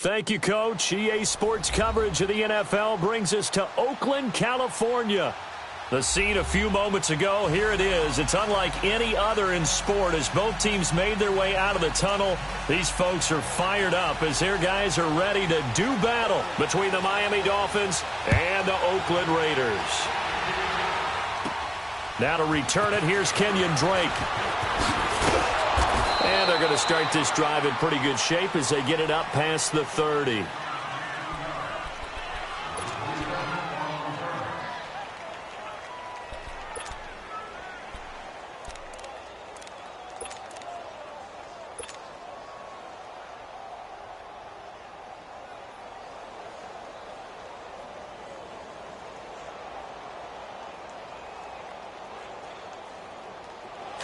Thank you, Coach. EA Sports coverage of the NFL brings us to Oakland, California. The scene a few moments ago, here it is. It's unlike any other in sport as both teams made their way out of the tunnel. These folks are fired up as their guys are ready to do battle between the Miami Dolphins and the Oakland Raiders. Now to return it, here's Kenyon Drake. And they're going to start this drive in pretty good shape as they get it up past the 30.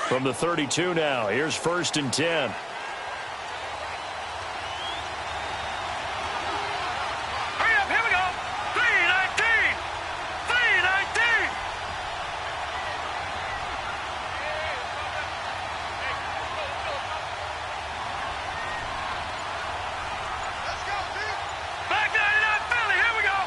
From the 32 now, here's 1st and 10. Hurry up, here we go. 3-19. 3-19. Let's go, dude. Back 99 Philly, here we go.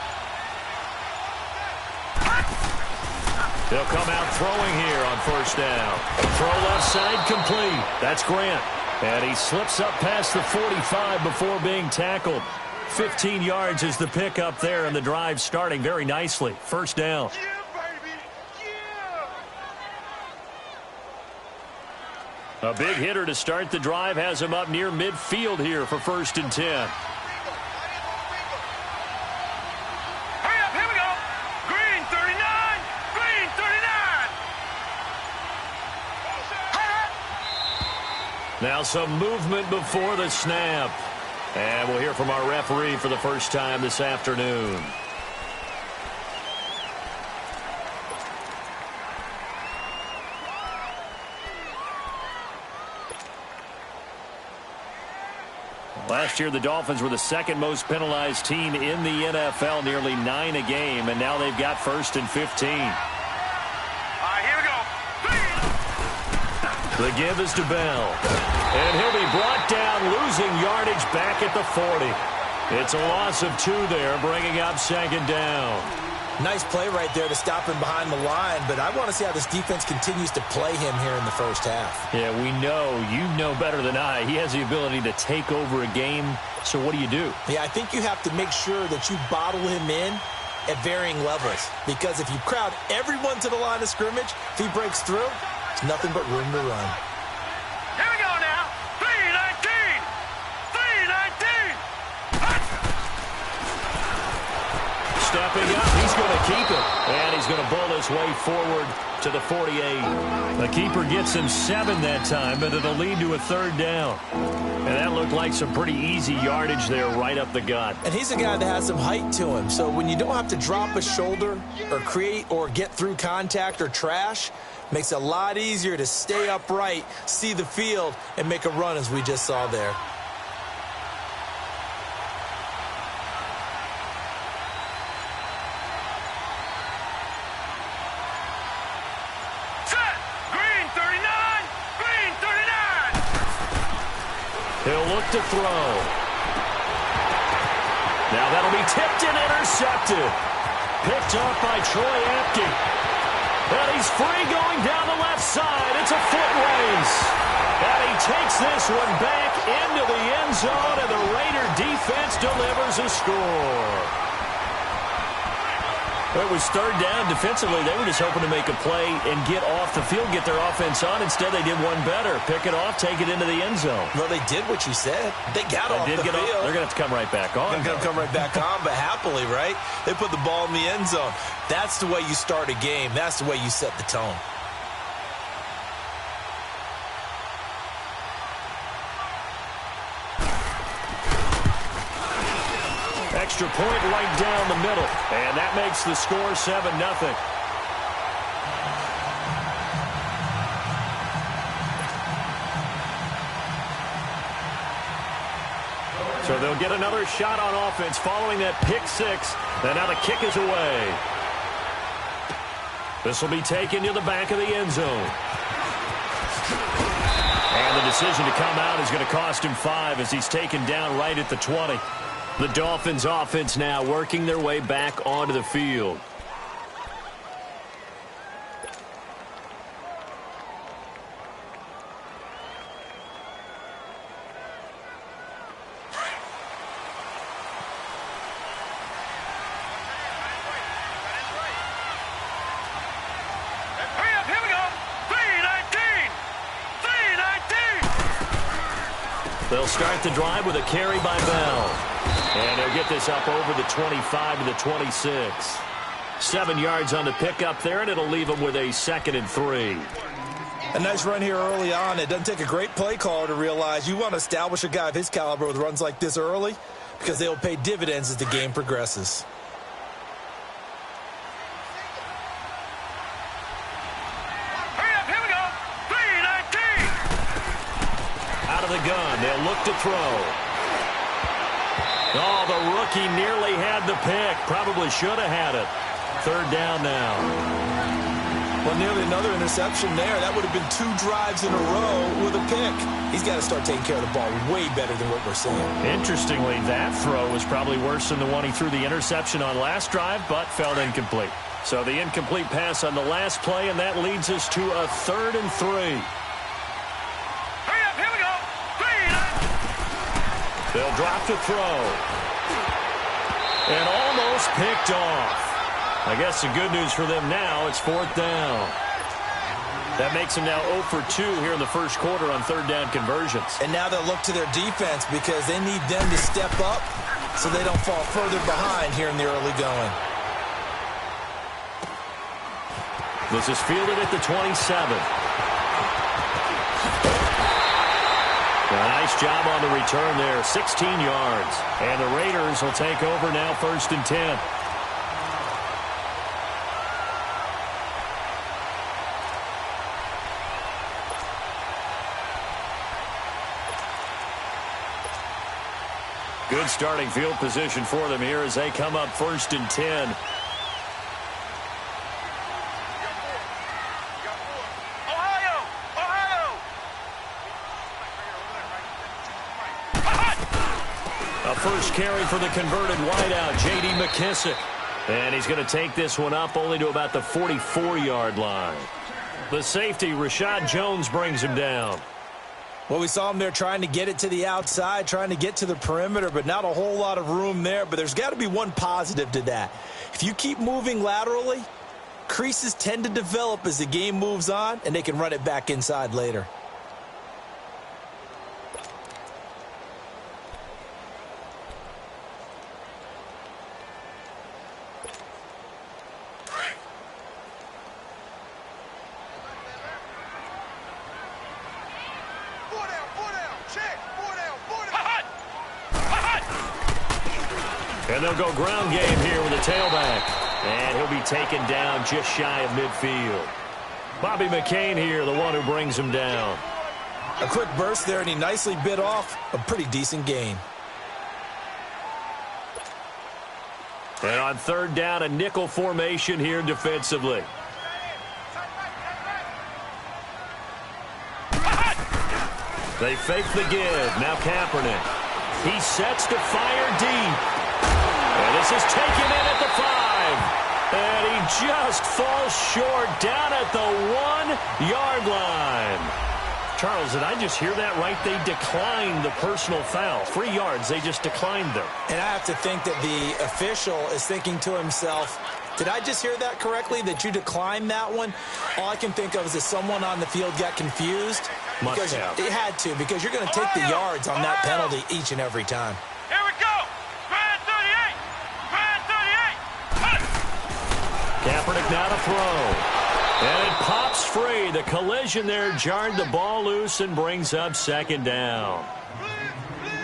They'll come out throwing here on 1st down. Throw left side complete. That's Grant. And he slips up past the 45 before being tackled. 15 yards is the pick up there, and the drive starting very nicely. 1st down. Yeah, baby. Yeah. A big hitter to start the drive has him up near midfield here for 1st and 10. Hurry up, here we go. Green 39. Green 39. Now some movement before the snap. And we'll hear from our referee for the first time this afternoon. Last year, the Dolphins were the second most penalized team in the NFL, nearly 9 a game, and now they've got 1st and 15. All right, here we go. The give is to Bell. And he'll be brought down, losing yardage back at the 40. It's a loss of 2 there, bringing up 2nd down. Nice play right there to stop him behind the line, but I want to see how this defense continues to play him here in the first half. Yeah, we know. You know better than I. He has the ability to take over a game. So what do you do? Yeah, I think you have to make sure that you bottle him in at varying levels, because if you crowd everyone to the line of scrimmage, if he breaks through, it's nothing but room to run. Here we go now. 3-19. 3-19. Stepping up, he's going to keep it. And he's going to bowl his way forward to the 48. The keeper gets him 7 that time, but it'll lead to a 3rd down. And that looked like some pretty easy yardage there right up the gut. And he's a guy that has some height to him, so when you don't have to drop a shoulder or create or get through contact or trash, makes it a lot easier to stay upright, see the field, and make a run as we just saw there. Set. Green 39. Green 39. He'll look to throw. Now that'll be tipped and intercepted. Picked off by Troy Apke. And he's free going down the left side. It's a foot race. And he takes this one back into the end zone, and the Raider defense delivers a score. It was 3rd down. Defensively, they were just hoping to make a play and get off the field, get their offense on. Instead, they did one better. Pick it off, take it into the end zone. Well, they did what you said. They got off the field. They're going to have to come right back on. They're going to come right back on, but happily, right? They put the ball in the end zone. That's the way you start a game. That's the way you set the tone. Extra point right down the middle. And that makes the score 7-0. So they'll get another shot on offense following that pick 6. And now the kick is away. This will be taken to the back of the end zone. And the decision to come out is going to cost him 5 as he's taken down right at the 20. The Dolphins offense now working their way back onto the field. They'll start the drive with a carry by Bell. And he'll get this up over the 25 to the 26. 7 yards on the pickup there, and it'll leave him with a 2nd and 3. A nice run here early on. It doesn't take a great play caller to realize you want to establish a guy of his caliber with runs like this early because they will pay dividends as the game progresses. The gun. They'll look to throw. Oh, the rookie nearly had the pick. Probably should have had it. 3rd down now. Well, nearly another interception there. That would have been 2 drives in a row with a pick. He's got to start taking care of the ball way better than what we're seeing. Interestingly, that throw was probably worse than the one he threw the interception on last drive, but fell incomplete. So the incomplete pass on the last play, and that leads us to a 3rd and 3. They'll drop to throw. And almost picked off. I guess the good news for them now, it's 4th down. That makes them now 0 for 2 here in the first quarter on 3rd down conversions. And now they'll look to their defense because they need them to step up so they don't fall further behind here in the early going. This is fielded at the 27. Nice job on the return there, 16 yards. And the Raiders will take over now 1st and 10. Good starting field position for them here as they come up 1st and 10. First carry for the converted wideout, J.D. McKissick. And he's going to take this one up only to about the 44-yard line. The safety, Rashad Jones, brings him down. Well, we saw him there trying to get it to the outside, trying to get to the perimeter, but not a whole lot of room there. But there's got to be one positive to that. If you keep moving laterally, creases tend to develop as the game moves on, and they can run it back inside later. And they'll go ground game here with a tailback. And he'll be taken down just shy of midfield. Bobby McCain here, the one who brings him down. A quick burst there, and he nicely bit off a pretty decent gain. And on 3rd down, a nickel formation here defensively. They fake the give. Now Kaepernick. He sets to fire deep. And this is taken in at the 5. And he just falls short down at the 1-yard line. Charles, did I just hear that right? They declined the personal foul. 3 yards, they just declined them. And I have to think that the official is thinking to himself, did I just hear that correctly, that you declined that one? All I can think of is that someone on the field got confused. Must have. It had to, because you're going to take the yards on that penalty each and every time. Here we go. Brad 38. Brad 38. Kaepernick now to throw. And it pops free. The collision there jarred the ball loose and brings up 2nd down.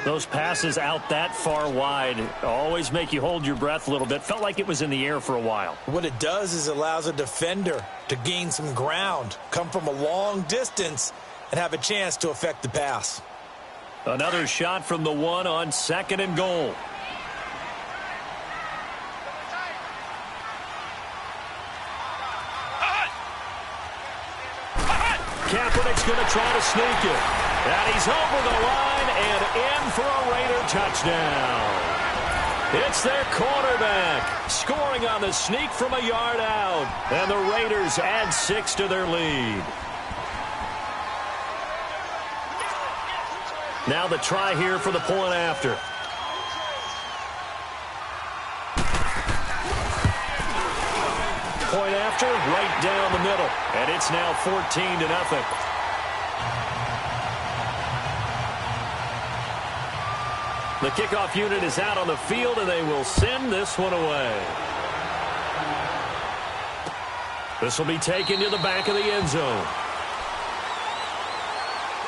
Those passes out that far wide always make you hold your breath a little bit. Felt like it was in the air for a while. What it does is it allows a defender to gain some ground, come from a long distance, and have a chance to affect the pass. Another shot from the 1 on 2nd and goal. Kaepernick's going to try to sneak it. And he's over the line and in for a Raider touchdown. It's their quarterback scoring on the sneak from a yard out. And the Raiders add 6 to their lead. Now the try here for the point after. Point after, right down the middle. And it's now 14-0. The kickoff unit is out on the field, and they will send this one away. This will be taken to the back of the end zone.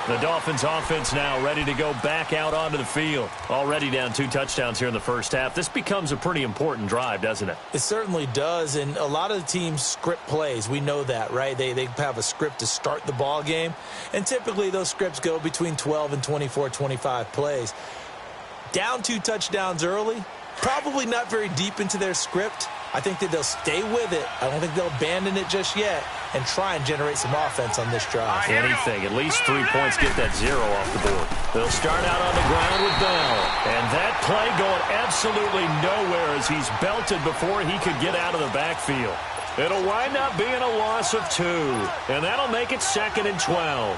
The Dolphins offense now ready to go back out onto the field. Already down 2 touchdowns here in the first half. This becomes a pretty important drive, doesn't it? It certainly does, and a lot of the teams script plays. We know that, right? They have a script to start the ball game, and typically those scripts go between 12 and 24, 25 plays. Down 2 touchdowns early, probably not very deep into their script. I think that they'll stay with it. I don't think they'll abandon it just yet and try and generate some offense on this drive. Anything, at least 3 points, get that 0 off the board. They'll start out on the ground with Bell. And that play going absolutely nowhere as he's belted before he could get out of the backfield. It'll wind up being a loss of 2. And that'll make it 2nd and 12.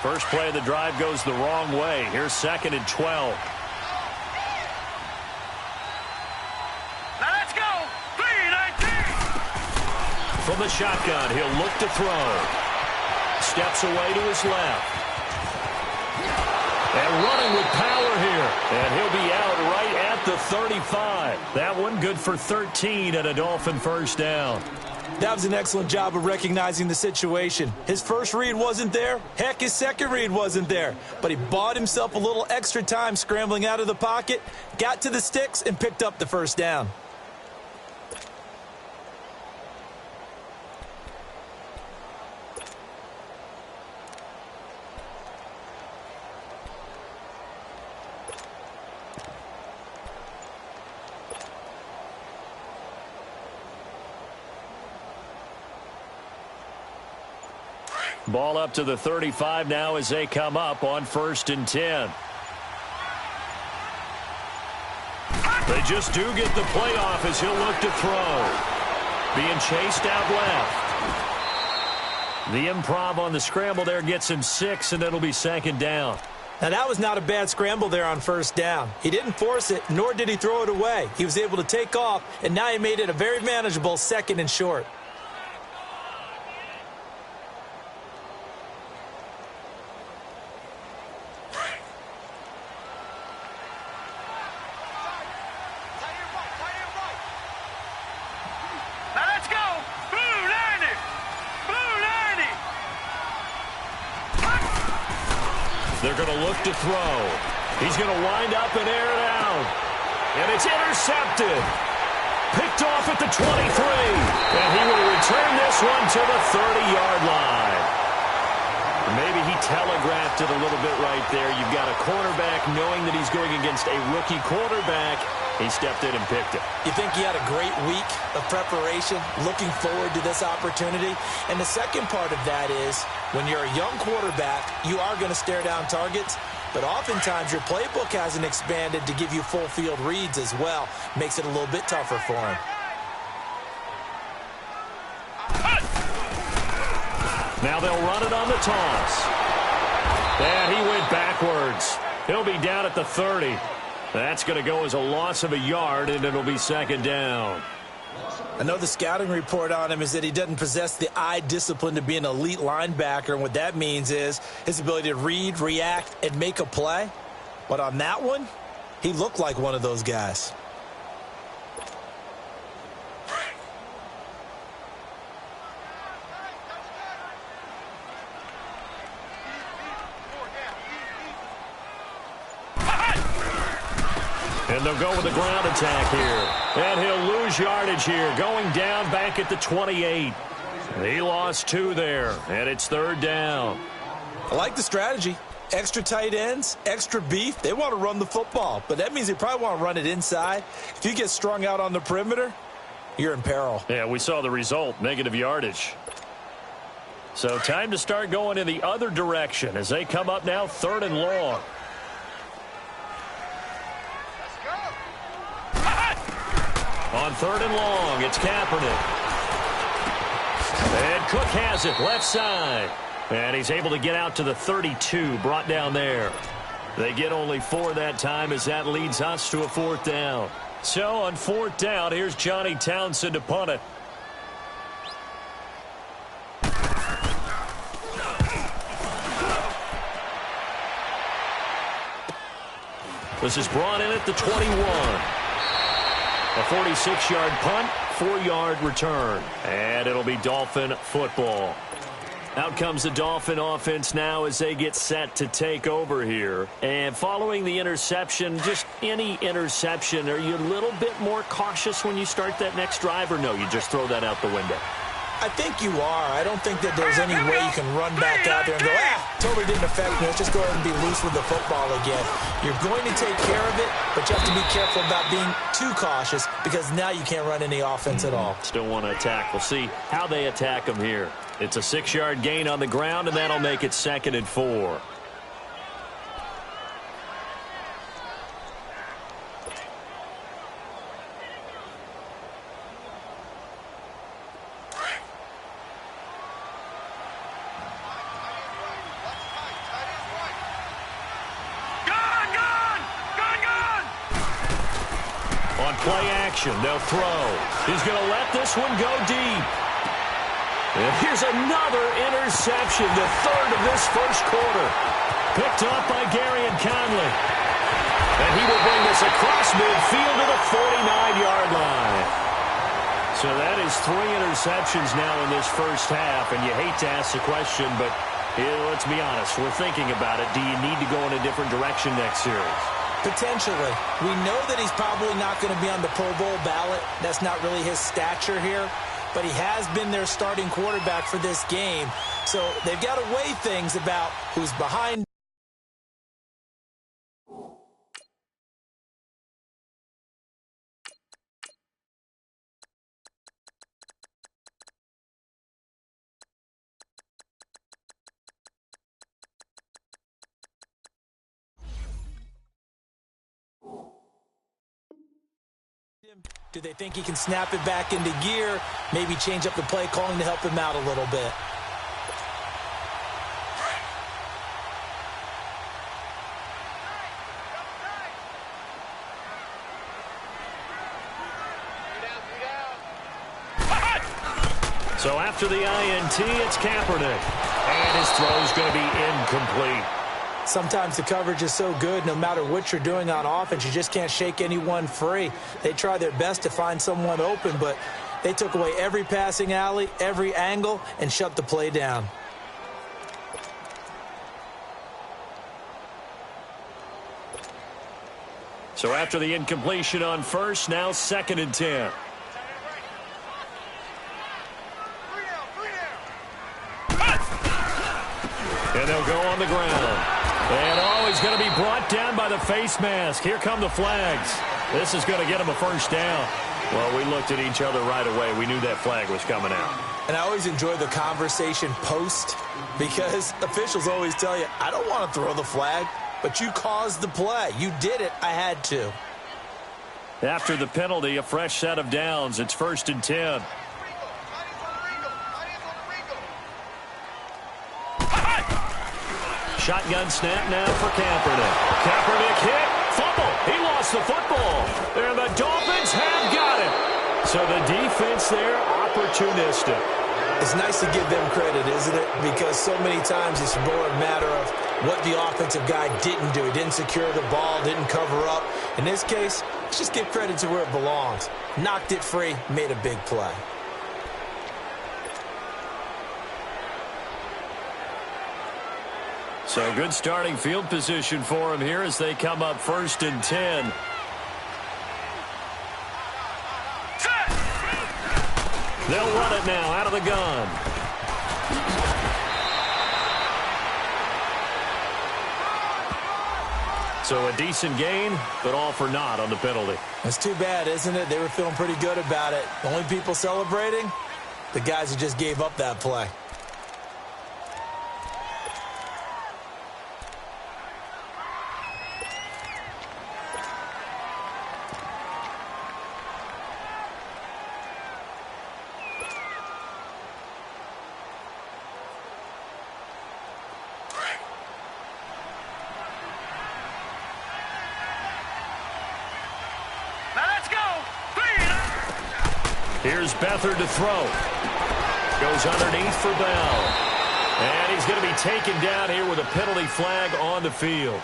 First play of the drive goes the wrong way. Here's 2nd and 12. Now let's go. 3-19. From the shotgun, he'll look to throw. Steps away to his left. And running with power here. And he'll be out right at the 35. That one good for 13 and a Dolphin first down. That was an excellent job of recognizing the situation. His first read wasn't there. Heck, his second read wasn't there. But he bought himself a little extra time scrambling out of the pocket, got to the sticks, and picked up the first down. Ball up to the 35 now as they come up on 1st and 10. They just do get the play off as he'll look to throw. Being chased out left. The improv on the scramble there gets him 6, and it'll be 2nd down. Now, that was not a bad scramble there on 1st down. He didn't force it, nor did he throw it away. He was able to take off, and now he made it a very manageable 2nd and short. They're going to look to throw. He's going to wind up and air it out. And it's intercepted. Picked off at the 23. And he will return this one to the 30-yard line. Maybe he telegraphed it a little bit right there. You've got a cornerback knowing that he's going against a rookie quarterback. He stepped in and picked it. You think he had a great week of preparation, looking forward to this opportunity? And the second part of that is, when you're a young quarterback, you are going to stare down targets, but oftentimes your playbook hasn't expanded to give you full field reads as well. Makes it a little bit tougher for him. Now they'll run it on the toss. And he went backwards. He'll be down at the 30. That's going to go as a loss of a yard, and it'll be 2nd down. I know the scouting report on him is that he doesn't possess the eye discipline to be an elite linebacker, and what that means is his ability to read, react, and make a play. But on that one, he looked like one of those guys. And they'll go with the ground attack here. And he'll lose yardage here, going down back at the 28. He lost 2 there, and it's 3rd down. I like the strategy. Extra tight ends, extra beef. They want to run the football, but that means they probably want to run it inside. If you get strung out on the perimeter, you're in peril. Yeah, we saw the result, negative yardage. So time to start going in the other direction as they come up now 3rd and long. On 3rd and long, it's Kaepernick. And Cook has it left side. And he's able to get out to the 32, brought down there. They get only 4 that time as that leads us to a 4th down. So on 4th down, here's Johnny Townsend to punt it. This is brought in at the 21. A 46-yard punt, 4-yard return. And it'll be Dolphin football. Out comes the Dolphin offense now as they get set to take over here. And following the interception, just any interception, are you a little bit more cautious when you start that next drive, or no, you just throw that out the window? I think you are. I don't think that there's any way you can run back out there and go, totally didn't affect me. Let's just go ahead and be loose with the football again. You're going to take care of it, but you have to be careful about being too cautious because now you can't run any offense at all. Still want to attack. We'll see how they attack them here. It's a 6-yard gain on the ground, and that'll make it 2nd and 4. On play action, they'll throw. He's going to let this one go deep. And here's another interception, the 3rd of this first quarter. Picked up by Gary and Conley. And he will bring this across midfield to the 49-yard line. So that is 3 interceptions now in this first half. And you hate to ask the question, but let's be honest. We're thinking about it. Do you need to go in a different direction next series? Potentially. We know that he's probably not going to be on the Pro Bowl ballot. That's not really his stature here. But he has been their starting quarterback for this game. So they've got to weigh things about who's behind. Do they think he can snap it back into gear? Maybe change up the play calling to help him out a little bit. So after the INT, it's Kaepernick. And his throw's going to be incomplete. Sometimes the coverage is so good, no matter what you're doing on offense, you just can't shake anyone free. They try their best to find someone open, but they took away every passing alley, every angle, and shut the play down. So after the incompletion on first, now 2nd and 10. And they'll go on the ground. And he's going to be brought down by the face mask. Here come the flags. This is going to get him a first down. Well, we looked at each other right away. We knew that flag was coming out. And I always enjoy the conversation post because officials always tell you, I don't want to throw the flag, but you caused the play. You did it. I had to. After the penalty, a fresh set of downs. It's 1st and 10. Shotgun snap now for Kaepernick. Kaepernick hit. Fumble. He lost the football. And the Dolphins have got it. So the defense there, opportunistic. It's nice to give them credit, isn't it? Because so many times it's more a matter of what the offensive guy didn't do. He didn't secure the ball, didn't cover up. In this case, let's just give credit to where it belongs. Knocked it free, made a big play. So good starting field position for him here as they come up 1st and 10. They'll run it now out of the gun. So a decent gain, but all for naught on the penalty. That's too bad, isn't it? They were feeling pretty good about it. The only people celebrating, the guys who just gave up that play. Here's Beathard to throw. Goes underneath for Bell. And he's going to be taken down here with a penalty flag on the field.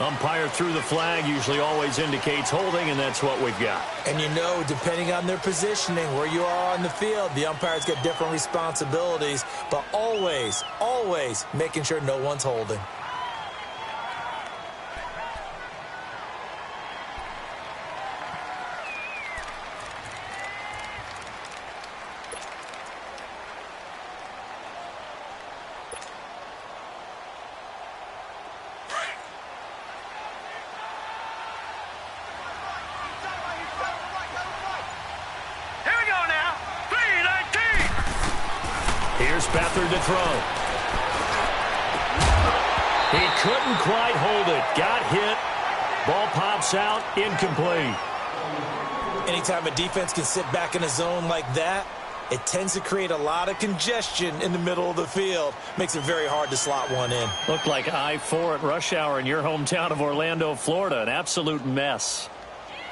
Umpire threw the flag, usually always indicates holding, and that's what we've got. And you know, depending on their positioning, where you are on the field, the umpires get different responsibilities, but always, always making sure no one's holding. Beathard to throw. He couldn't quite hold it. Got hit. Ball pops out. Incomplete. Anytime a defense can sit back in a zone like that, it tends to create a lot of congestion in the middle of the field. Makes it very hard to slot one in. Looked like I-4 at rush hour in your hometown of Orlando, Florida. An absolute mess.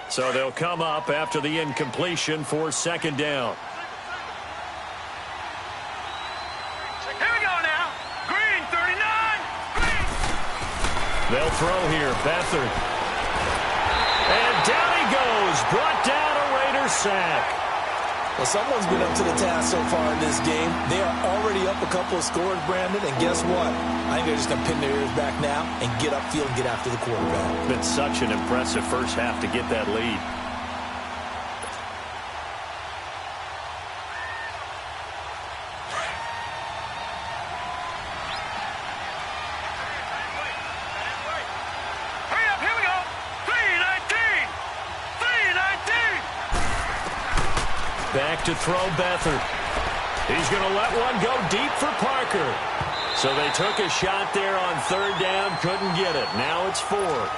So they'll come up after the incompletion for second down. They'll throw here. Beathard. And down he goes. Brought down a Raider sack. Well, someone's been up to the task so far in this game. They are already up a couple of scores, Brandon, and guess what? I think they're just going to pin their ears back now and get upfield and get after the quarterback. Been such an impressive first half to get that lead. Back to throw Beathard. He's going to let one go deep for Parker. So they took a shot there on third down, couldn't get it. Now it's fourth.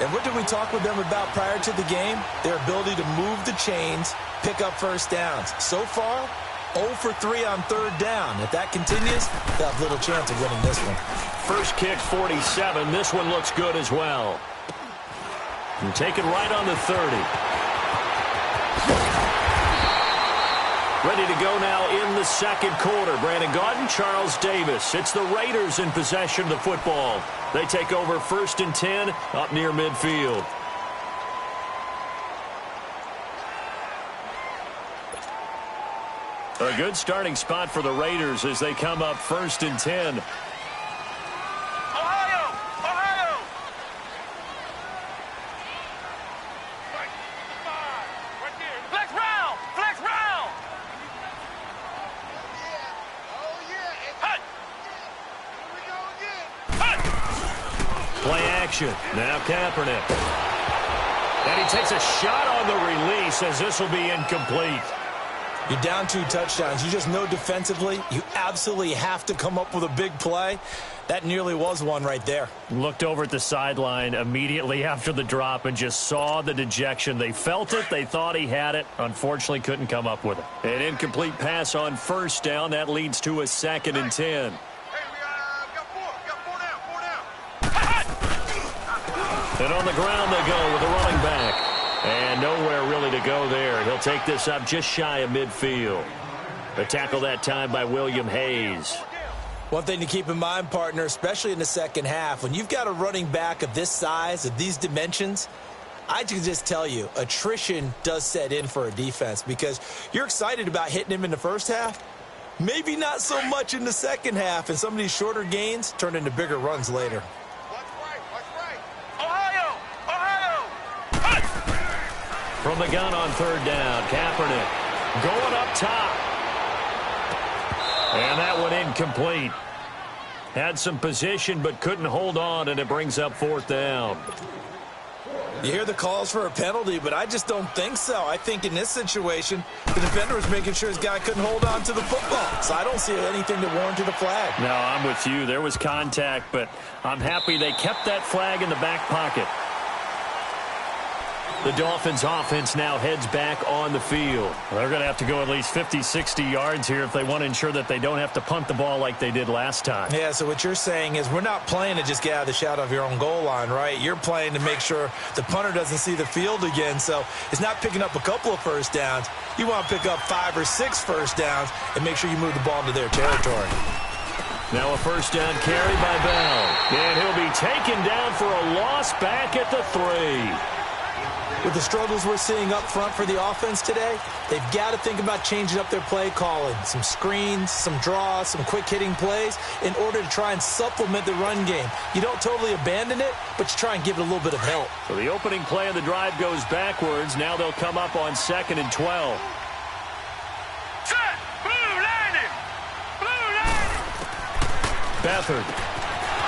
And what did we talk with them about prior to the game? Their ability to move the chains, pick up first downs. So far, 0 for 3 on third down. If that continues, they'll have little chance of winning this one. First kick, 47. This one looks good as well. And take it right on the 30. Ready to go now in the second quarter. Brandon Gaudin, Charles Davis. It's the Raiders in possession of the football. They take over 1st and 10 up near midfield. A good starting spot for the Raiders as they come up 1st and 10. Now Kaepernick. And he takes a shot on the release as this will be incomplete. You're down 2 touchdowns. You just know defensively you absolutely have to come up with a big play. That nearly was one right there. Looked over at the sideline immediately after the drop and just saw the dejection. They felt it. They thought he had it. Unfortunately, couldn't come up with it. An incomplete pass on first down. That leads to a 2nd and 10. And on the ground they go with a running back. And nowhere really to go there. He'll take this up just shy of midfield. A tackle that time by William Hayes. One thing to keep in mind, partner, especially in the second half, when you've got a running back of this size, of these dimensions, I can just tell you, attrition does set in for a defense because you're excited about hitting him in the first half. Maybe not so much in the second half, and some of these shorter gains turn into bigger runs later. From the gun on third down, Kaepernick going up top. And that one incomplete. Had some position but couldn't hold on, and it brings up 4th down. You hear the calls for a penalty, but I just don't think so. I think in this situation, the defender was making sure his guy couldn't hold on to the football. So I don't see anything that warranted a flag. No, I'm with you. There was contact, but I'm happy they kept that flag in the back pocket. The Dolphins offense now heads back on the field. They're going to have to go at least 50, 60 yards here if they want to ensure that they don't have to punt the ball like they did last time. Yeah, so what you're saying is we're not playing to just get out of the shadow of your own goal line, right? You're playing to make sure the punter doesn't see the field again. So it's not picking up a couple of first downs. You want to pick up 5 or 6 first downs and make sure you move the ball into their territory. Now a first down carry by Bell. And he'll be taken down for a loss back at the 3. With the struggles we're seeing up front for the offense today, they've got to think about changing up their play calling. Some screens, some draws, some quick-hitting plays in order to try and supplement the run game. You don't totally abandon it, but you try and give it a little bit of help. So the opening play of the drive goes backwards. Now they'll come up on 2nd and 12. Set! Blue landing! Blue landing! Beathard.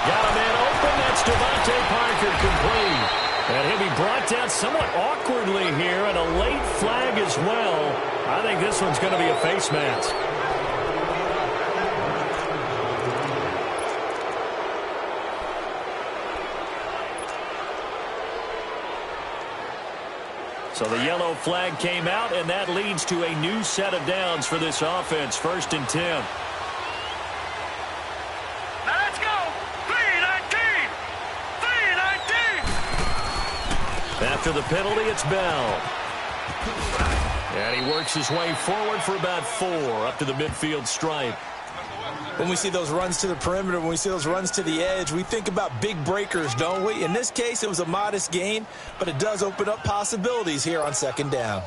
Got a man open. That's Devontae Parker complete. And he'll be brought down somewhat awkwardly here, and a late flag as well. I think this one's going to be a face mask. So the yellow flag came out, and that leads to a new set of downs for this offense. 1st and 10. After the penalty, it's Bell. And he works his way forward for about 4 up to the midfield stripe. When we see those runs to the perimeter, when we see those runs to the edge, we think about big breakers, don't we? In this case, it was a modest gain, but it does open up possibilities here on 2nd down.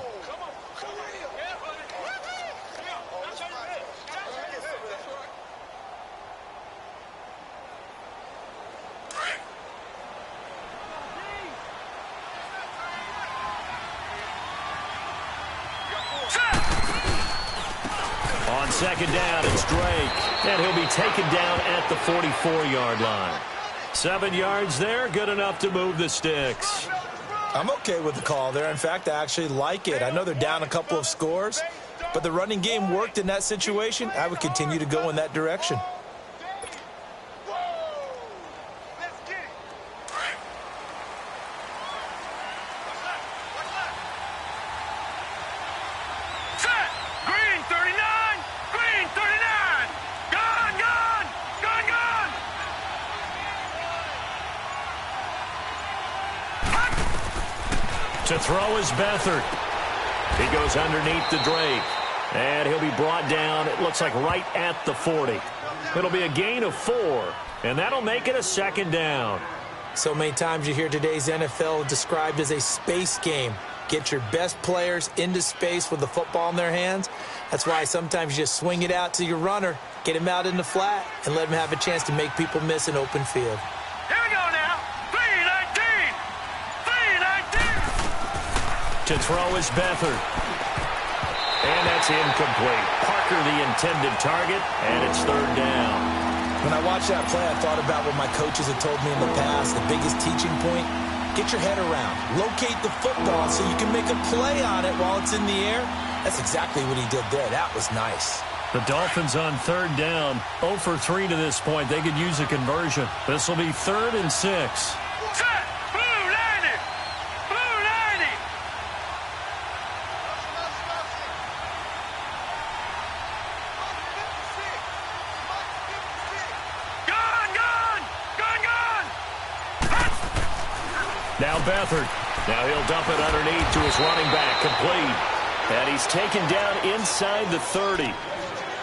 On 2nd down, it's Drake. And he'll be taken down at the 44-yard line. 7 yards there, good enough to move the sticks. I'm okay with the call there. In fact, I actually like it. I know they're down a couple of scores, but the running game worked in that situation. I would continue to go in that direction. To throw is Beathard. He goes underneath the Drake. And he'll be brought down, it looks like right at the 40. It'll be a gain of 4, and that'll make it a 2nd down. So many times you hear today's NFL described as a space game. Get your best players into space with the football in their hands. That's why sometimes you just swing it out to your runner, get him out in the flat, and let him have a chance to make people miss an open field. Here we go now. 3-19. 3-19. To throw is Beathard. And that's incomplete. Parker the intended target, and it's 3rd down. When I watched that play, I thought about what my coaches had told me in the past. The biggest teaching point, get your head around. Locate the football so you can make a play on it while it's in the air. That's exactly what he did there. That was nice. The Dolphins on 3rd down. 0 for 3 to this point. They could use a conversion. This will be 3rd and 6. Set! Blue 90! Blue 90! Gone! Gone! Gone! Gone! Now Beathard. Now he'll dump it underneath to his running back. Complete. And he's taken down inside the 30.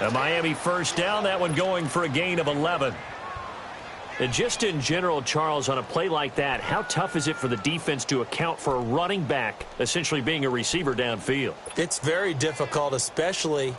A Miami first down, that one going for a gain of 11. And just in general, Charles, on a play like that, how tough is it for the defense to account for a running back essentially being a receiver downfield? It's very difficult, especially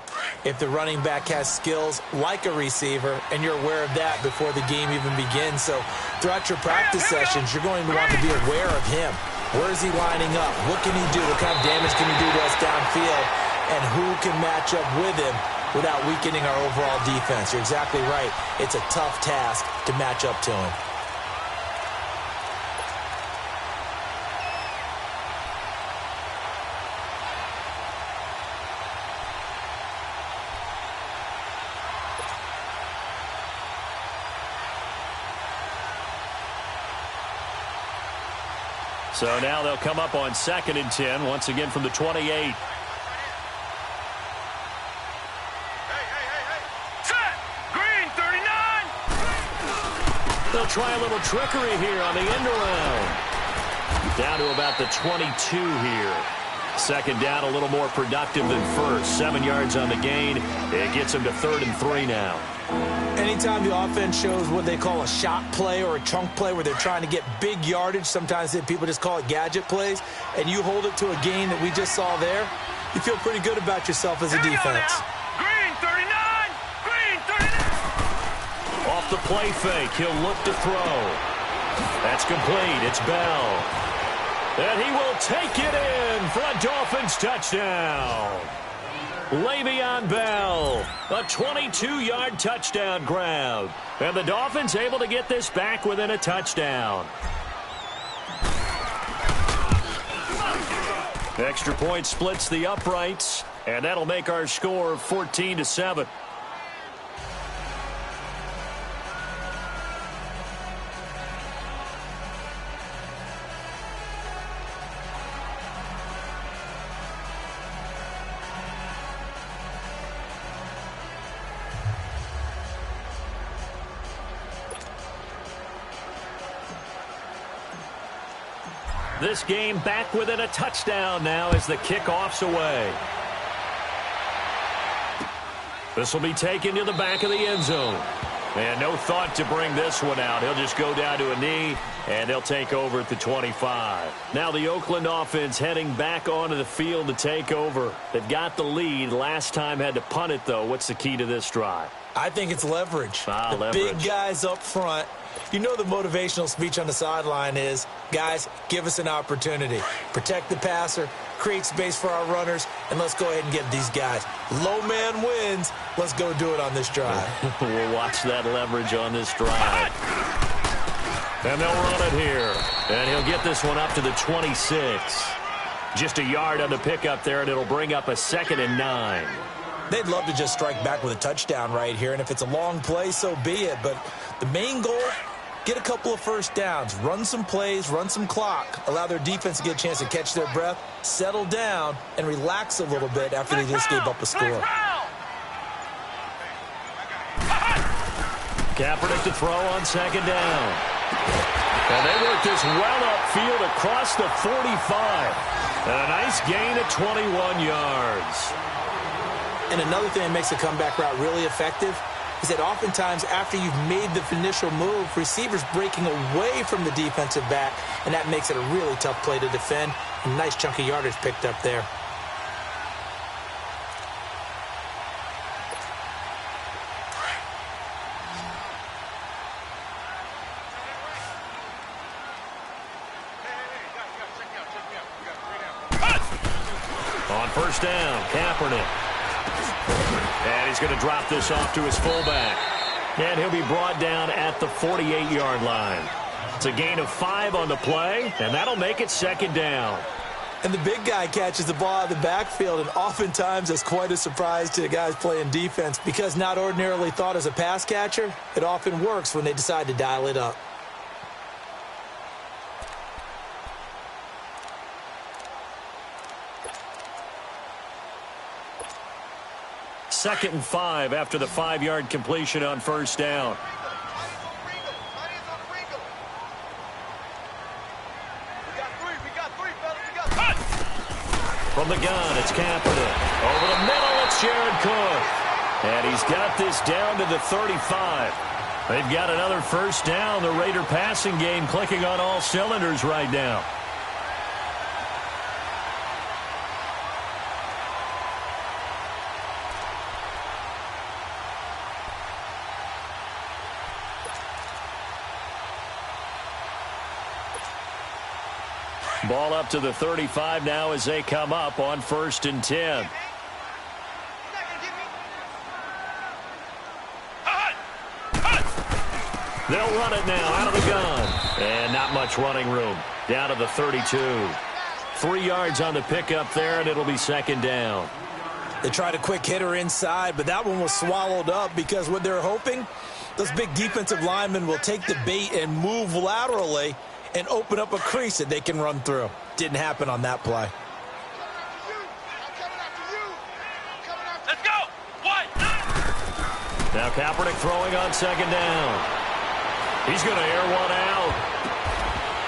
if the running back has skills like a receiver, and you're aware of that before the game even begins. So throughout your practice sessions, you're going to want to be aware of him. Where is he lining up? What can he do? What kind of damage can he do to us downfield? And who can match up with him without weakening our overall defense? You're exactly right. It's a tough task to match up to him. So now they'll come up on 2nd and 10, once again from the 28. They'll try a little trickery here on the end around. Down to about the 22 here. 2nd down, a little more productive than first. 7 yards on the gain. It gets them to 3rd and 3 now. Anytime the offense shows what they call a shot play or a chunk play where they're trying to get big yardage, sometimes people just call it gadget plays, and you hold it to a gain that we just saw there, you feel pretty good about yourself as a defense. Off the play fake, he'll look to throw. That's complete. It's Bell. And he will take it in for a Dolphins touchdown. Le'Veon Bell, a 22-yard touchdown grab. And the Dolphins able to get this back within a touchdown. Extra point splits the uprights, and that'll make our score 14-7. This game back within a touchdown now as the kickoff's away. This will be taken to the back of the end zone. And no thought to bring this one out. He'll just go down to a knee, and they'll take over at the 25. Now the Oakland offense heading back onto the field to take over. They've got the lead. Last time had to punt it, though. What's the key to this drive? I think it's leverage. Leverage. Big guys up front. You know the motivational speech on the sideline is, guys, give us an opportunity. Protect the passer, create space for our runners, and let's go ahead and get these guys. Low man wins. Let's go do it on this drive. We'll watch that leverage on this drive. And they'll run it here. And he'll get this one up to the 26. Just a yard on the pickup there, and it'll bring up a 2nd and 9. They'd love to just strike back with a touchdown right here, and if it's a long play, so be it. But the main goal, get a couple of first downs, run some plays, run some clock, allow their defense to get a chance to catch their breath, settle down, and relax a little bit after they just gave up a score. Kaepernick to throw on 2nd down. And they work this well upfield across the 45. And a nice gain of 21 yards. And another thing that makes a comeback route really effective is that oftentimes after you've made the initial move, receivers breaking away from the defensive back, and that makes it a really tough play to defend. A nice chunk of yardage picked up there. On 1st down, Kaepernick. And he's going to drop this off to his fullback. And he'll be brought down at the 48-yard line. It's a gain of 5 on the play, and that'll make it 2nd down. And the big guy catches the ball out of the backfield, and oftentimes that's quite a surprise to the guys playing defense because not ordinarily thought as a pass catcher, it often works when they decide to dial it up. Second and 5 after the 5-yard completion on 1st down. From the gun, it's Kaepernick. Over the middle, it's Jared Cook. And he's got this down to the 35. They've got another 1st down. The Raider passing game clicking on all cylinders right now. Ball up to the 35 now as they come up on 1st and 10. They'll run it now out of the gun. And not much running room. Down to the 32. 3 yards on the pickup there, and it'll be 2nd down. They tried a quick hitter inside, but that one was swallowed up because what they're hoping, those big defensive linemen will take the bait and move laterally and open up a crease that they can run through. Didn't happen on that play. Let's go. One. Now Kaepernick throwing on second down. He's going to air one out.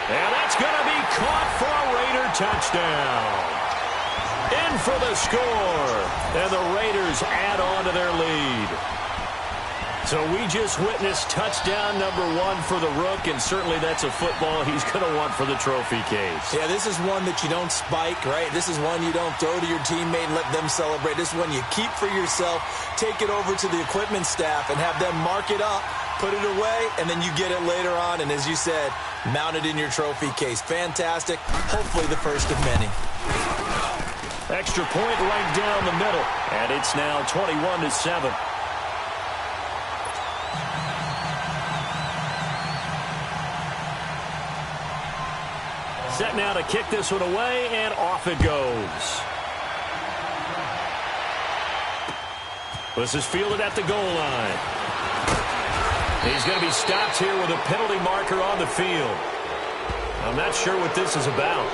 And that's going to be caught for a Raider touchdown. In for the score. And the Raiders add on to their lead. So we just witnessed touchdown number 1 for the Rook, and certainly that's a football he's going to want for the trophy case. Yeah, this is one that you don't spike, right? This is one you don't throw to your teammate and let them celebrate. This is one you keep for yourself, take it over to the equipment staff, and have them mark it up, put it away, and then you get it later on, and as you said, mount it in your trophy case. Fantastic. Hopefully the first of many. Extra point right down the middle, and it's now 21-7. Set now to kick this one away, and off it goes. This is fielded at the goal line. He's going to be stopped here with a penalty marker on the field. I'm not sure what this is about.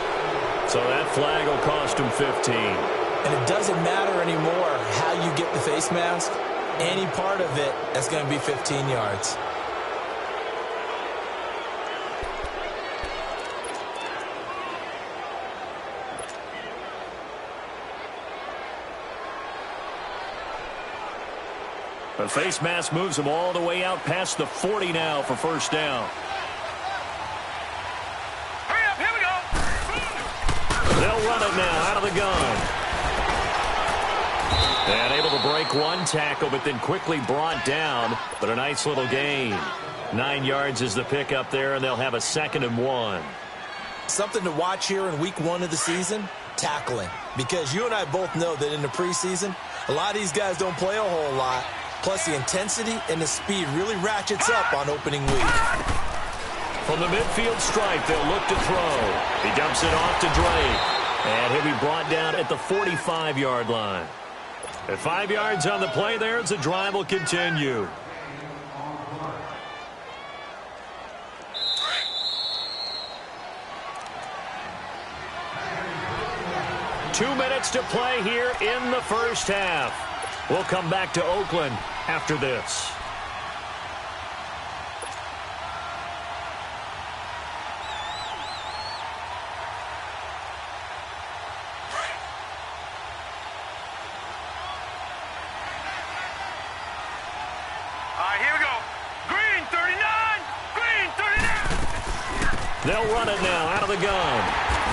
So that flag will cost him 15. And it doesn't matter anymore how you get the face mask. Any part of it, that's going to be 15 yards. The face mask moves him all the way out past the 40 now for first down. Hurry up. Here we go. They'll run it now out of the gun. And able to break one tackle, but then quickly brought down. But a nice little gain. 9 yards is the pickup there, and they'll have a 2nd and 1. Something to watch here in week 1 of the season, tackling. Because you and I both know that in the preseason, a lot of these guys don't play a whole lot. Plus, the intensity and the speed really ratchets up on opening week. From the midfield stripe, they'll look to throw. He dumps it off to Drake. And he'll be brought down at the 45-yard line. At 5 yards on the play there, the drive will continue. Two minutes to play here in the first half. We'll come back to Oakland after this. All right, here we go. Green 39. Green 39. They'll run it now out of the gun.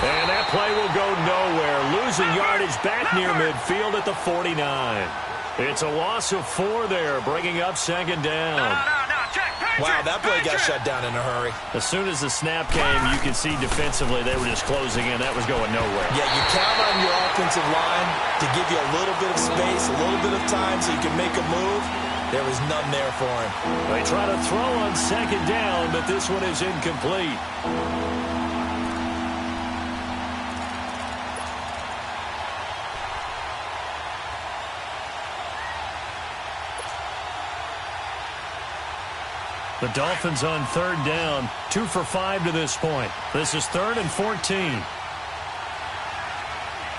And that play will go nowhere. Losing yardage back near midfield at the 49. It's a loss of 4 there, bringing up 2nd down. No, check. Wow, that play got shut down in a hurry. As soon as the snap came, you could see defensively they were just closing in. That was going nowhere. Yeah, you count on your offensive line to give you a little bit of space, a little bit of time so you can make a move. There was none there for him. They try to throw on 2nd down, but this one is incomplete. The Dolphins on 3rd down, 2 for 5 to this point. This is 3rd and 14.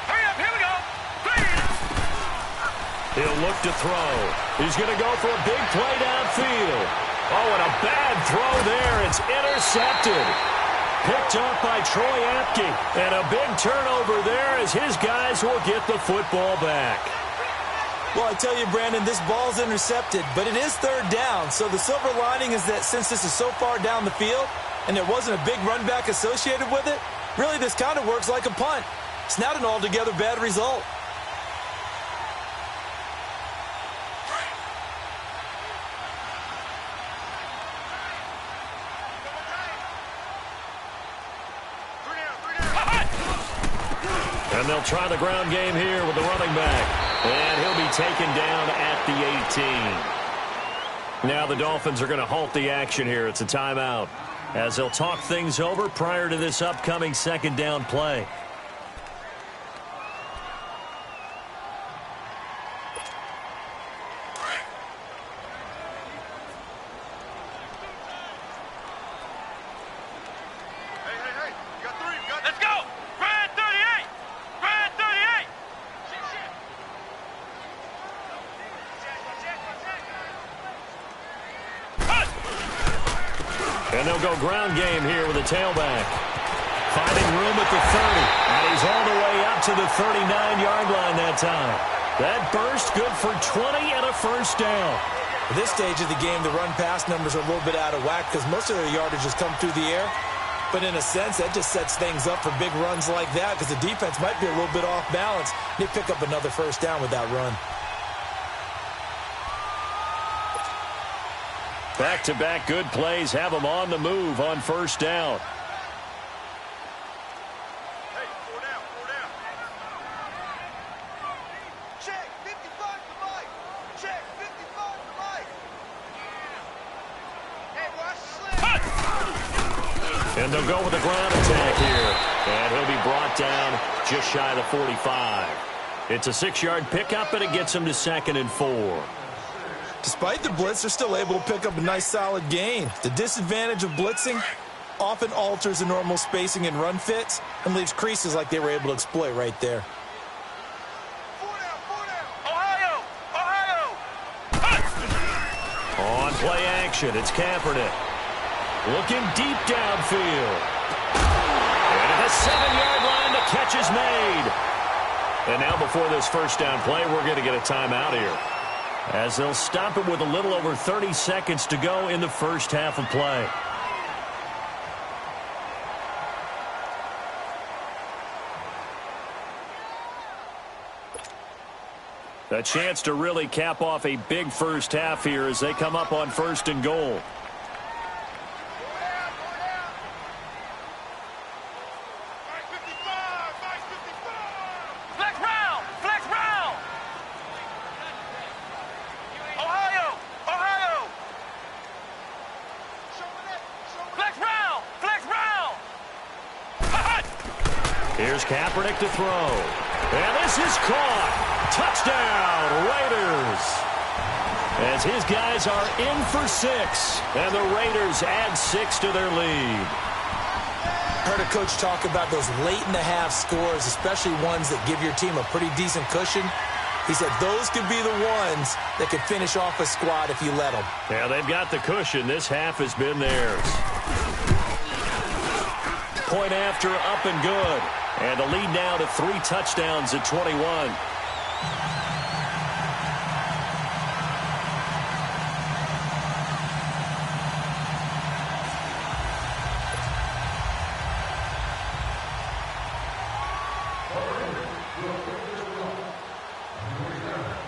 Hurry up, here we go. Green. He'll look to throw. He's going to go for a big play downfield. Oh, and a bad throw there. It's intercepted. Picked off by Troy Apke. And a big turnover there as his guys will get the football back. Well, I tell you, Brandon, this ball's intercepted, but it is 3rd down. So the silver lining is that since this is so far down the field and there wasn't a big run back associated with it, really this kind of works like a punt. It's not an altogether bad result. And they'll try the ground game here with the running back. And he'll be taken down at the 18. Now the Dolphins are going to halt the action here. It's a timeout as they'll talk things over prior to this upcoming 2nd down play. Hey, And they'll go ground game here with a tailback. Finding room at the 30. And he's all the way up to the 39-yard line that time. That burst good for 20 and a first down. At this stage of the game, the run-pass numbers are a little bit out of whack because most of their yardage has come through the air. But in a sense, that just sets things up for big runs like that because the defense might be a little bit off balance. They pick up another first down with that run. Back-to-back good plays have them on the move on first down. Hey, 4 down, 4 down. Check, 55 to Mike. Check, 55 to Mike. Hey, watch the slip. And they'll go with a ground attack here. And he'll be brought down just shy of the 45. It's a 6-yard pickup, and it gets him to 2nd and 4. Despite the blitz, they're still able to pick up a nice solid gain. The disadvantage of blitzing often alters the normal spacing and run fits and leaves creases like they were able to exploit right there. 4 down. Ohio! On play action, it's Kaepernick. Looking deep downfield. And at the 7-yard line, the catch is made. And now before this first down play, we're going to get a timeout here, as they'll stop it with a little over 30 seconds to go in the first half of play. A chance to really cap off a big first half here as they come up on 1st and goal. Here's Kaepernick to throw. And this is caught. Touchdown, Raiders. As his guys are in for 6. And the Raiders add 6 to their lead. Heard a coach talk about those late-in-the-half scores, especially ones that give your team a pretty decent cushion. He said those could be the ones that could finish off a squad if you let them. Yeah, they've got the cushion. This half has been theirs. Point after, up and good. And the lead now to 3 touchdowns at 21.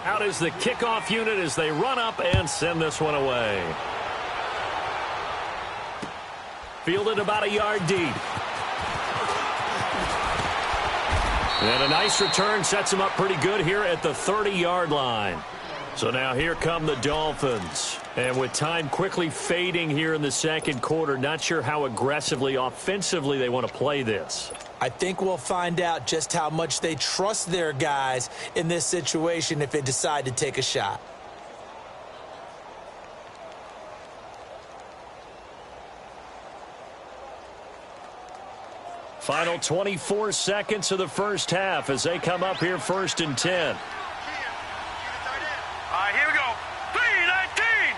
Out is the kickoff unit as they run up and send this one away. Fielded about a yard deep. And a nice return sets him up pretty good here at the 30-yard line. So now here come the Dolphins. And with time quickly fading here in the second quarter, not sure how aggressively, offensively they want to play this. I think we'll find out just how much they trust their guys in this situation if they decide to take a shot. Final 24 seconds of the first half as they come up here 1st and 10. All right, here we go. 3-19.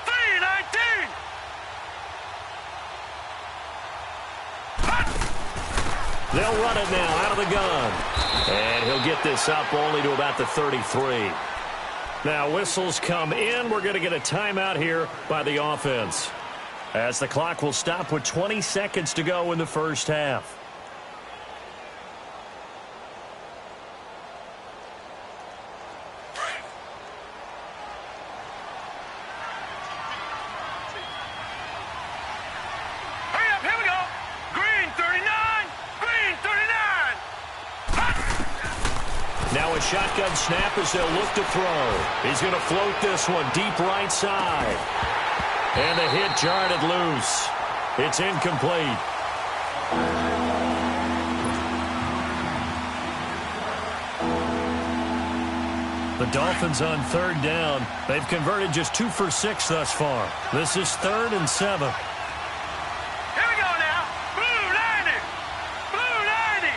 3-19. They'll run it now out of the gun. And he'll get this up only to about the 33. Now whistles come in. We're going to get a timeout here by the offense, as the clock will stop with 20 seconds to go in the first half. Hurry up, here we go. Green 39. Green 39. Now a shotgun snap as they'll look to throw. He's going to float this one deep right side. And the hit jarred it loose. It's incomplete. The Dolphins on 3rd down. They've converted just 2 for 6 thus far. This is 3rd and 7. Here we go now. Blue 90. Blue 90.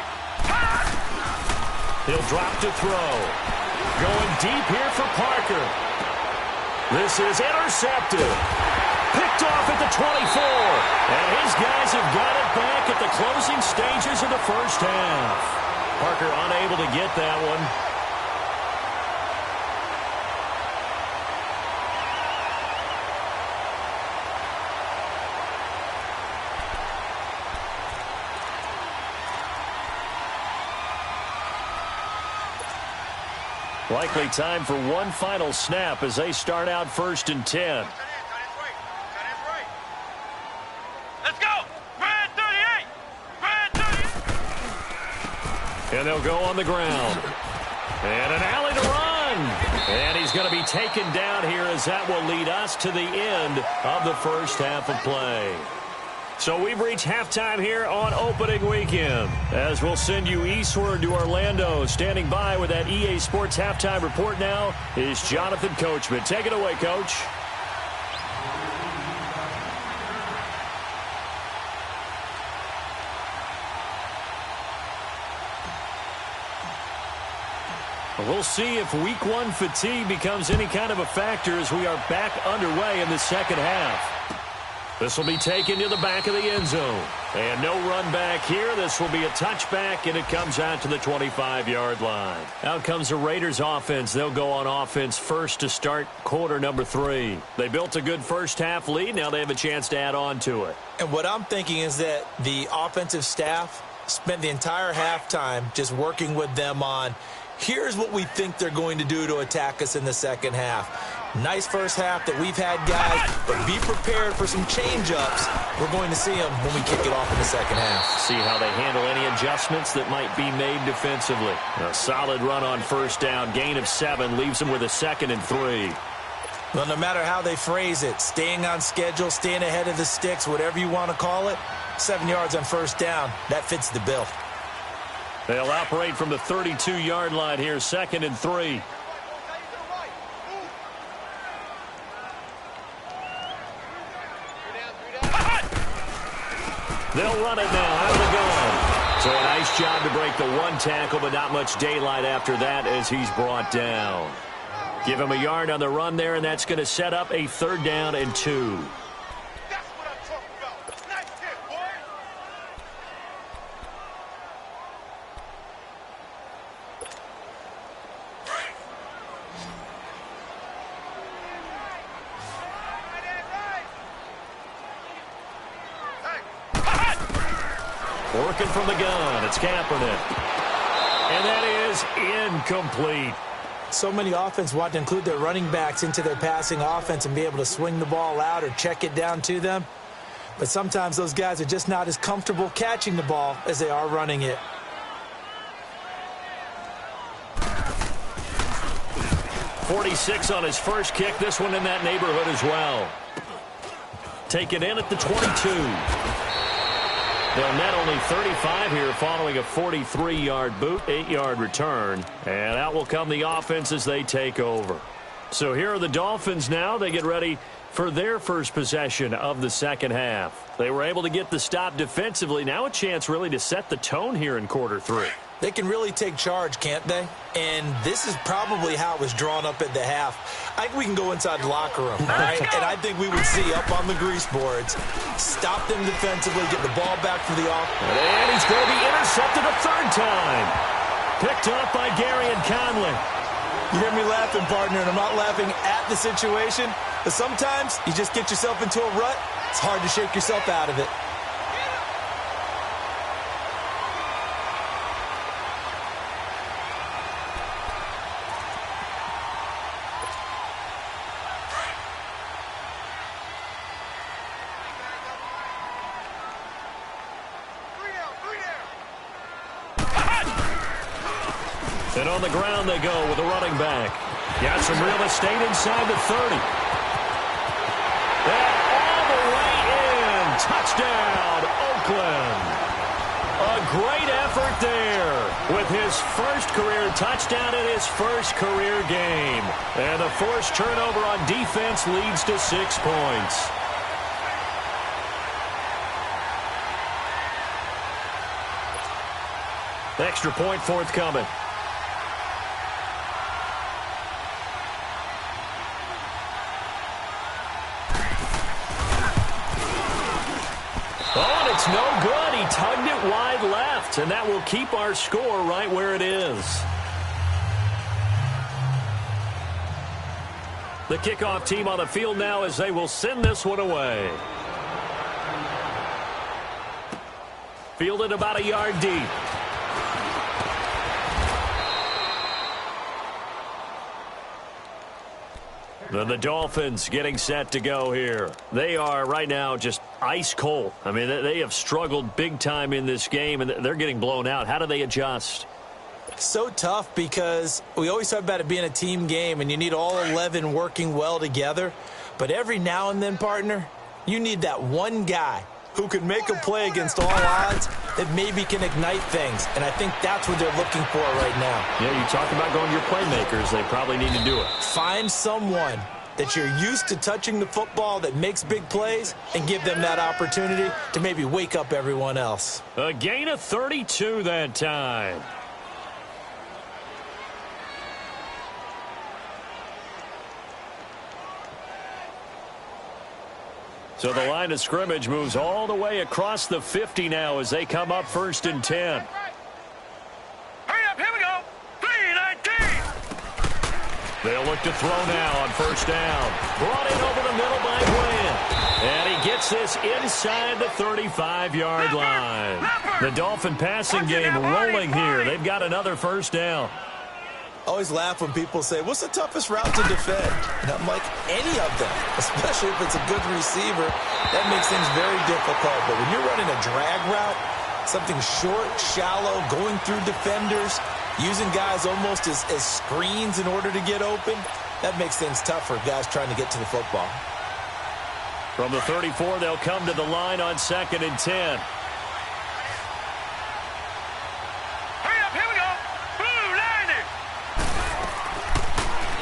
He'll drop to throw. Going deep here for Parker. This is intercepted. Picked off at the 24. And his guys have got it back at the closing stages of the first half. Parker unable to get that one. Likely time for one final snap as they start out 1st and 10. Let's go! Red 38! Red 38! And they'll go on the ground. And an alley to run. And he's going to be taken down here as that will lead us to the end of the first half of play. So we've reached halftime here on opening weekend, as we'll send you eastward to Orlando. Standing by with that EA Sports halftime report now is Jonathan Coachman. Take it away, Coach. We'll see if week one fatigue becomes any kind of a factor as we are back underway in the second half. This will be taken to the back of the end zone. And no run back here. This will be a touchback, and it comes out to the 25-yard line. Out comes the Raiders offense. They'll go on offense first to start quarter number 3. They built a good first half lead. Now they have a chance to add on to it. And what I'm thinking is that the offensive staff spent the entire halftime just working with them on, here's what we think they're going to do to attack us in the second half. Nice first half that we've had, guys, but be prepared for some change-ups. We're going to see them when we kick it off in the second half. See how they handle any adjustments that might be made defensively. A solid run on first down. Gain of 7 leaves them with a 2nd and 3. Well, no matter how they phrase it, staying on schedule, staying ahead of the sticks, whatever you want to call it, 7 yards on first down, that fits the bill. They'll operate from the 32-yard line here, 2nd and 3. They'll run it now out of the gun. So a nice job to break the one tackle, but not much daylight after that as he's brought down. Give him a yard on the run there, and that's going to set up a 3rd down and 2. That's what I'm talking about. Nice hit, boy. Working from the gun, it's Kaepernick. And that is incomplete. So many offense want to include their running backs into their passing offense and be able to swing the ball out or check it down to them. But sometimes those guys are just not as comfortable catching the ball as they are running it. .46 on his first kick. This one in that neighborhood as well. Take it in at the 22. They'll net only 35 here following a 43-yard boot, 8-yard return. And out will come the offense as they take over. So here are the Dolphins now. They get ready for their first possession of the second half. They were able to get the stop defensively. Now a chance really to set the tone here in quarter 3. They can really take charge, can't they? And this is probably how it was drawn up at the half. I think we can go inside the locker room, all right? And I think we would see up on the grease boards, stop them defensively, get the ball back for the offense. And he's going to be intercepted a 3rd time. Picked up by Gary and Conley. You hear me laughing, partner, and I'm not laughing at the situation, but sometimes you just get yourself into a rut. It's hard to shake yourself out of it. And on the ground they go with a running back. Got some real estate inside the 30. And all the way in. Touchdown, Oakland. A great effort there with his first career touchdown in his first career game. And the forced turnover on defense leads to 6 points. Extra point forthcoming. Oh, and it's no good. He tugged it wide left, and that will keep our score right where it is. The kickoff team on the field now as they will send this one away. Fielded about a yard deep. The Dolphins getting set to go here. They are right now just ice cold. I mean, they have struggled big time in this game, and they're getting blown out. How do they adjust? So tough because we always talk about it being a team game, and you need all 11 working well together. But every now and then, partner, you need that one guy who can make a play against all odds that maybe can ignite things. And I think that's what they're looking for right now. Yeah, you talk about going to your playmakers. They probably need to do it. Find someone that you're used to touching the football that makes big plays and give them that opportunity to maybe wake up everyone else. A gain of 32 that time. So the line of scrimmage moves all the way across the 50 now as they come up 1st and 10. Hurry up, here we go. 3-19. They'll look to throw now on 1st down. Brought in over the middle by Glenn. And he gets this inside the 35-yard line. The Dolphin passing game rolling here. They've got another 1st down. I always laugh when people say, what's the toughest route to defend? And I'm like, any of them, especially if it's a good receiver. That makes things very difficult. But when you're running a drag route, something short, shallow, going through defenders, using guys almost as screens in order to get open, that makes things tough for guys trying to get to the football. From the 34, they'll come to the line on 2nd and 10.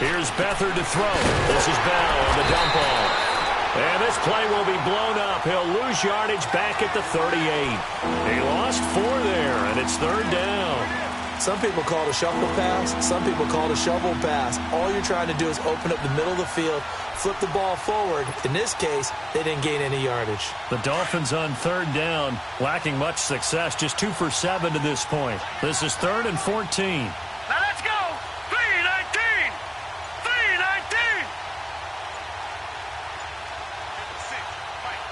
Here's Beathard to throw. This is Bell on the dump off. And this play will be blown up. He'll lose yardage back at the 38. He lost 4 there, and it's 3rd down. Some people call it a shuffle pass. Some people call it a shovel pass. All you're trying to do is open up the middle of the field, flip the ball forward. In this case, they didn't gain any yardage. The Dolphins on 3rd down, lacking much success, just 2 for 7 to this point. This is 3rd and 14. Now let's go. 3-19. 3-19. 56. Right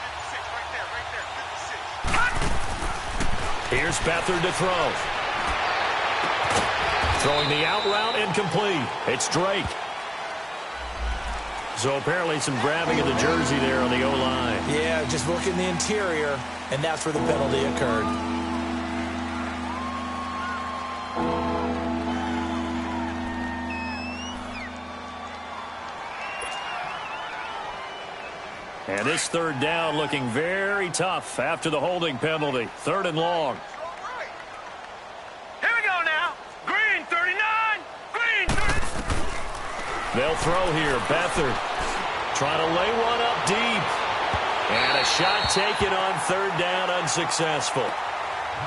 there. 56. Here's Beathard to throw. Throwing the out route incomplete. It's Drake. So apparently some grabbing of the jersey there on the O-line. Yeah, just look in the interior, and that's where the penalty occurred. And this 3rd down looking very tough after the holding penalty. 3rd and long. Here we go now. Green 39. Green 30. They'll throw here. Beathard trying to lay one up deep. And a shot taken on 3rd down, unsuccessful.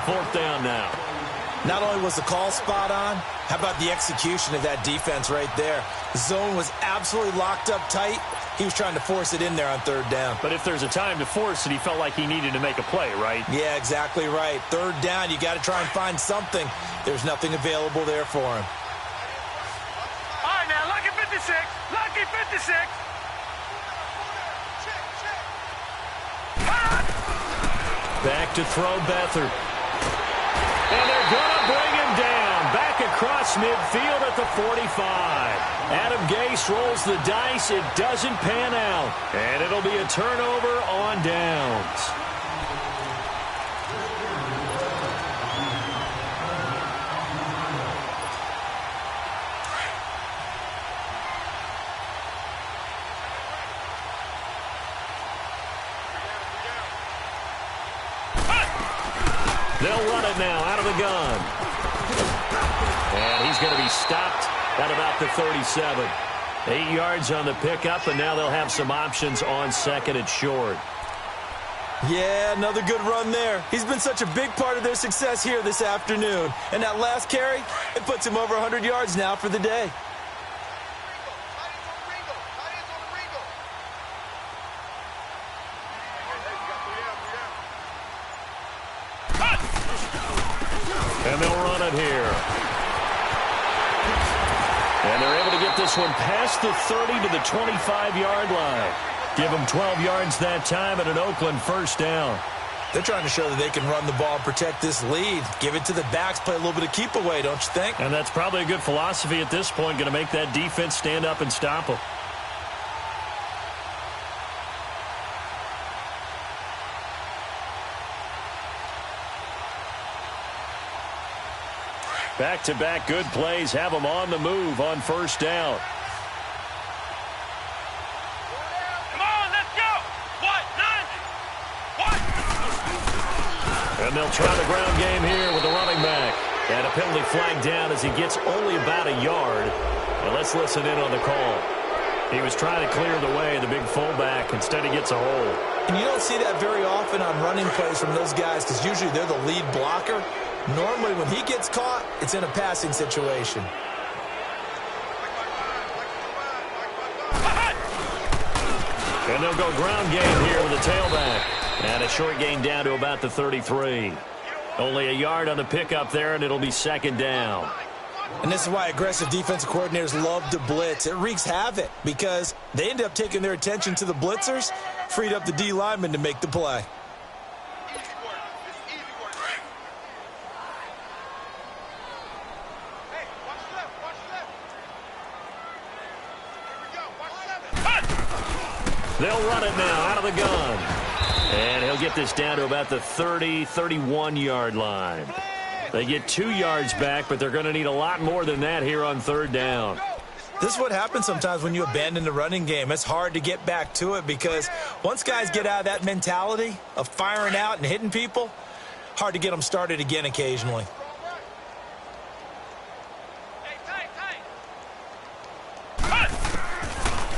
4th down now. Not only was the call spot on, how about the execution of that defense right there? The zone was absolutely locked up tight. He was trying to force it in there on 3rd down. But if there's a time to force it, he felt like he needed to make a play, right? Yeah, exactly right. 3rd down, you got to try and find something. There's nothing available there for him. All right, now, lucky 56. Lucky 56. Back to throw Beathard. And they're going to bring him down. Back across midfield at the 45. Adam Gase rolls the dice. It doesn't pan out. And it'll be a turnover on downs. They'll run it now out of the gun. And he's going to be stopped at about the 37. 8 yards on the pickup, and now they'll have some options on 2nd and short. Yeah, another good run there. He's been such a big part of their success here this afternoon. And that last carry, it puts him over 100 yards now for the day. And they'll run it here. And they're able to get this one past the 30 to the 25-yard line. Give them 12 yards that time and an Oakland first down. They're trying to show that they can run the ball and protect this lead. Give it to the backs, play a little bit of keep away, don't you think? And that's probably a good philosophy at this point, going to make that defense stand up and stop them. Back-to-back good plays have them on the move on first down. Come on, let's go. What? 90. What? And they'll try the ground game here with the running back. And a penalty flag down as he gets only about a yard. And let's listen in on the call. He was trying to clear the way, the big fullback. Instead, he gets a hold. And you don't see that very often on running plays from those guys because usually they're the lead blocker. Normally, when he gets caught, it's in a passing situation. And they'll go ground game here with the tailback. And a short gain down to about the 33. Only a yard on the pickup there, and it'll be second down. And this is why aggressive defensive coordinators love to blitz. It wreaks havoc because they end up taking their attention to the blitzers, freed up the D lineman to make the play. They'll run it now out of the gun. And he'll get this down to about the 30, 31-yard line. They get 2 yards back, but they're going to need a lot more than that here on third down. This is what happens sometimes when you abandon the running game. It's hard to get back to it because once guys get out of that mentality of firing out and hitting people, hard to get them started again occasionally.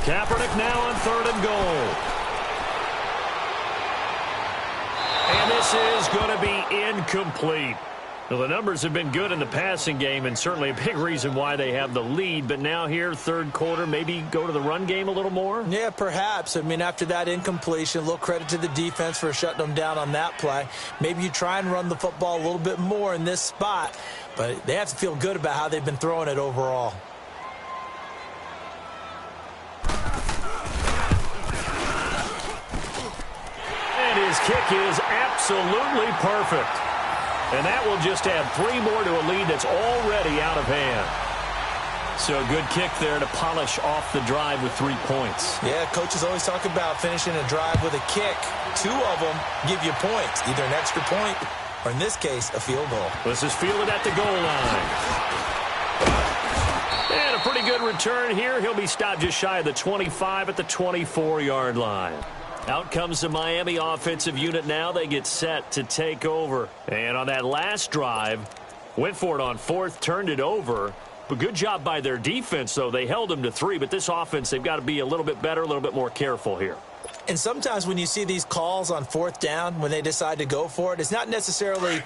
Kaepernick now on third and goal. And this is going to be incomplete. Now, the numbers have been good in the passing game and certainly a big reason why they have the lead. But now here, third quarter, maybe go to the run game a little more? Yeah, perhaps. I mean, after that incompletion, a little credit to the defense for shutting them down on that play. Maybe you try and run the football a little bit more in this spot. But they have to feel good about how they've been throwing it overall. His kick is absolutely perfect. And that will just add 3 more to a lead that's already out of hand. So a good kick there to polish off the drive with 3 points. Yeah, coaches always talk about finishing a drive with a kick. 2 of them give you points, either an extra point or, in this case, a field goal. This is fielded at the goal line. And a pretty good return here. He'll be stopped just shy of the 25 at the 24-yard line. Out comes the Miami offensive unit now. They get set to take over. And on that last drive, went for it on fourth, turned it over. But good job by their defense, though. They held them to 3. But this offense, they've got to be a little bit better, a little bit more careful here. And sometimes when you see these calls on fourth down, when they decide to go for it, it's not necessarily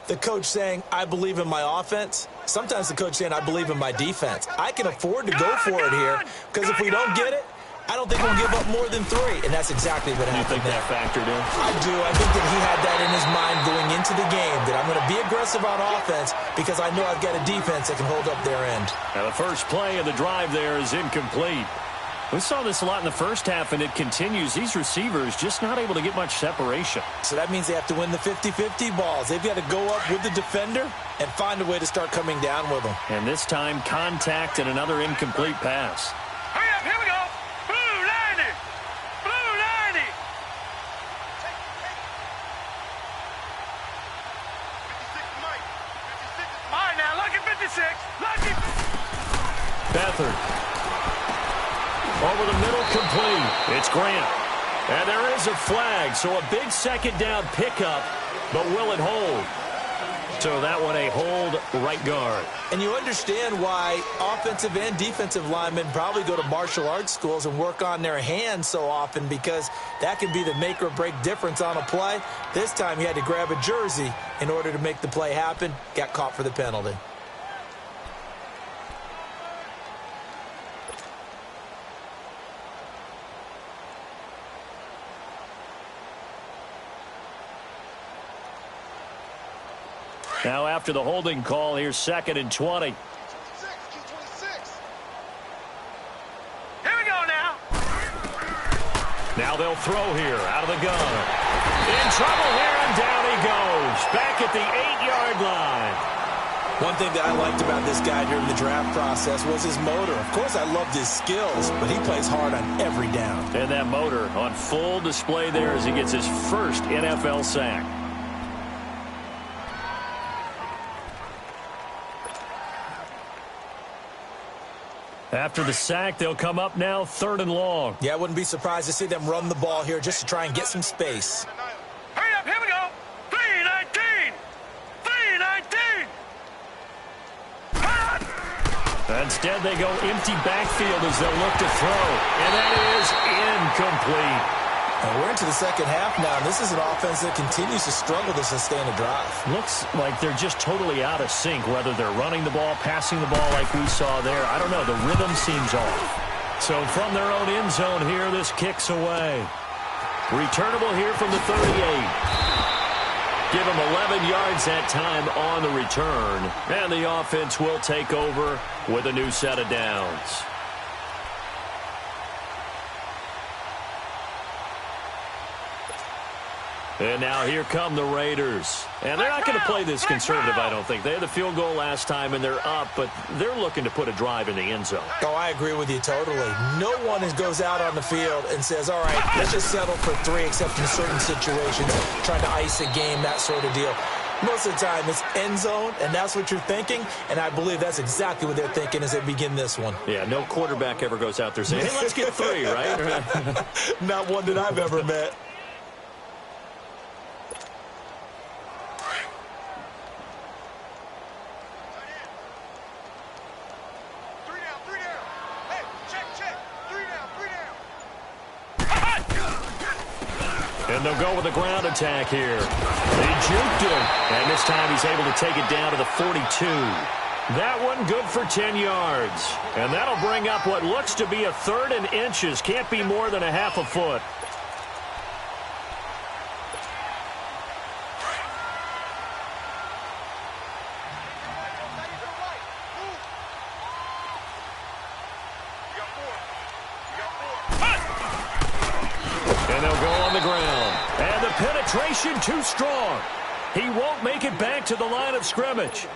the coach saying, I believe in my offense. Sometimes the coach saying, I believe in my defense. I can afford to go for it here because if we don't get it, I don't think we'll give up more than 3, and that's exactly what happened. You think that factored in? I do. I think that he had that in his mind going into the game, that I'm going to be aggressive on offense because I know I've got a defense that can hold up their end. Now the first play of the drive there is incomplete. We saw this a lot in the first half, and it continues. These receivers just not able to get much separation. So that means they have to win the 50-50 balls. They've got to go up with the defender and find a way to start coming down with them. And this time, contact and another incomplete pass. Hurry up, here we go. Blue 90. Blue 90. 56 Mike. 56. All right, now, lucky 56. Lucky. Beathard. Over the middle, complete. It's Grant. And there is a flag, so a big second down pickup, but will it hold? So that one a hold right guard. And you understand why offensive and defensive linemen probably go to martial arts schools and work on their hands so often because that can be the make or break difference on a play. This time he had to grab a jersey in order to make the play happen. Got caught for the penalty. Now after the holding call, here's 2nd and 20. Here we go now. Now they'll throw here out of the gun. In trouble here, and down he goes. Back at the 8-yard line. One thing that I liked about this guy during the draft process was his motor. Of course, I loved his skills, but he plays hard on every down. And that motor on full display there as he gets his first NFL sack. After the sack, they'll come up now 3rd and long. Yeah, I wouldn't be surprised to see them run the ball here just to try and get some space. Hurry up, here we go. 3-19. 3-19. Instead, they go empty backfield as they'll look to throw. And that is incomplete. And we're into the second half now, and this is an offense that continues to struggle to sustain a drive. Looks like they're just totally out of sync, whether they're running the ball, passing the ball like we saw there. I don't know. The rhythm seems off. So from their own end zone here, this kicks away. Returnable here from the 38. Give them 11 yards that time on the return. And the offense will take over with a new set of downs. And now here come the Raiders. And they're not going to play this conservative, I don't think. They had the field goal last time, and they're up, but they're looking to put a drive in the end zone. Oh, I agree with you totally. No one goes out on the field and says, all right, let's just settle for 3, except in certain situations, trying to ice a game, that sort of deal. Most of the time, it's end zone, and that's what you're thinking, and I believe that's exactly what they're thinking as they begin this one. Yeah, no quarterback ever goes out there saying, hey, let's get 3, right? Not one that I've ever met. And they'll go with a ground attack here. They juked him. And this time he's able to take it down to the 42. That one good for 10 yards. And that'll bring up what looks to be a 3rd and inches. Can't be more than a half a foot. And they'll go on the ground. And the penetration too strong. He won't make it back to the line of scrimmage.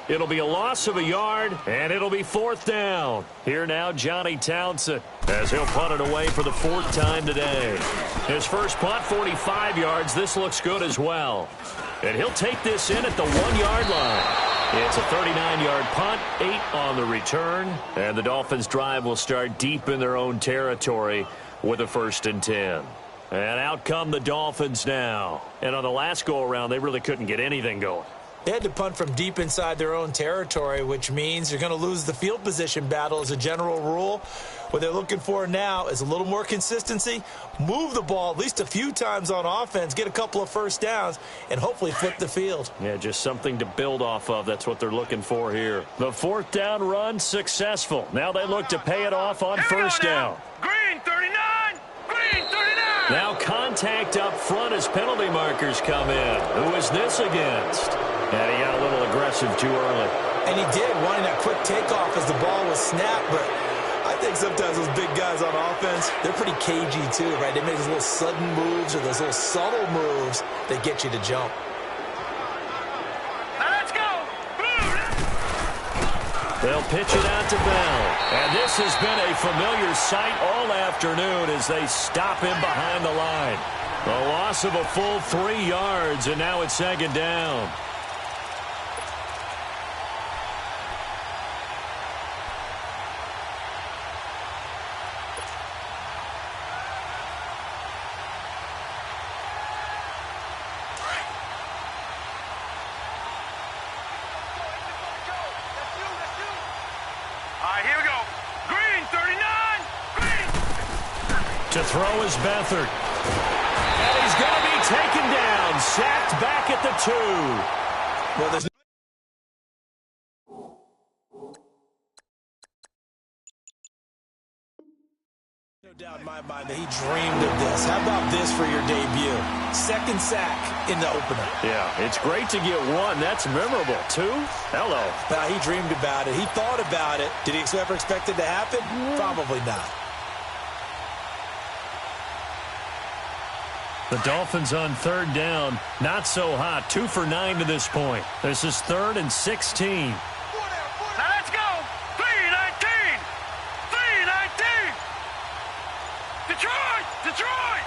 It'll be a loss of a yard, and it'll be 4th down. Here now, Johnny Townsend, as he'll punt it away for the 4th time today. His first punt, 45 yards. This looks good as well. And he'll take this in at the 1-yard line. It's a 39-yard punt, 8 on the return. And the Dolphins' drive will start deep in their own territory with a 1st and 10. And out come the Dolphins now. And on the last go-around, they really couldn't get anything going. They had to punt from deep inside their own territory, which means you're going to lose the field position battle as a general rule. What they're looking for now is a little more consistency, move the ball at least a few times on offense, get a couple of first downs, and hopefully flip the field. Yeah, just something to build off of. That's what they're looking for here. The 4th down run successful. Now they look to pay it off on first down. Green 39! Green 39! Now contact up front as penalty markers come in. Who is this against? And he got a little aggressive too early. And he did, wanting that quick takeoff as the ball was snapped, but I think sometimes those big guys on offense, they're pretty cagey too, right? They make those little sudden moves or those little subtle moves that get you to jump. Now let's go! They'll pitch it out to Bell. And this has been a familiar sight all afternoon as they stop him behind the line. A loss of a full 3 yards, and now it's 2nd down. Here we go. Green 39! Green! To throw is Beathard. And he's going to be taken down. Sacked back at the 2. Well, there's no doubt in my mind that he dreamed of this. How about this for your debut? Second sack in the opener. Yeah, it's great to get one. That's memorable. Two? Hello. He dreamed about it. He thought about it. Did he ever expect it to happen? Probably not. The Dolphins on third down. Not so hot. 2 for 9 to this point. This is 3rd and 16. Now let's go. 3-19. 3-19. Detroit. Detroit.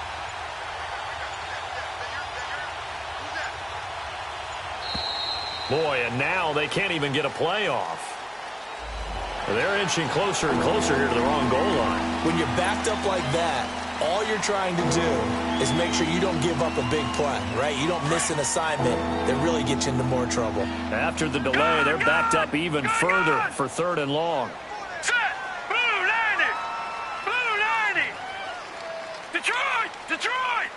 Boy, and now they can't even get a playoff. They're inching closer and closer here to the wrong goal line. When you're backed up like that, all you're trying to do is make sure you don't give up a big play, right? You don't miss an assignment that really gets you into more trouble. After the delay, they're backed up even further for 3rd and long. Set. Blue 90. Blue 90. Detroit. Detroit.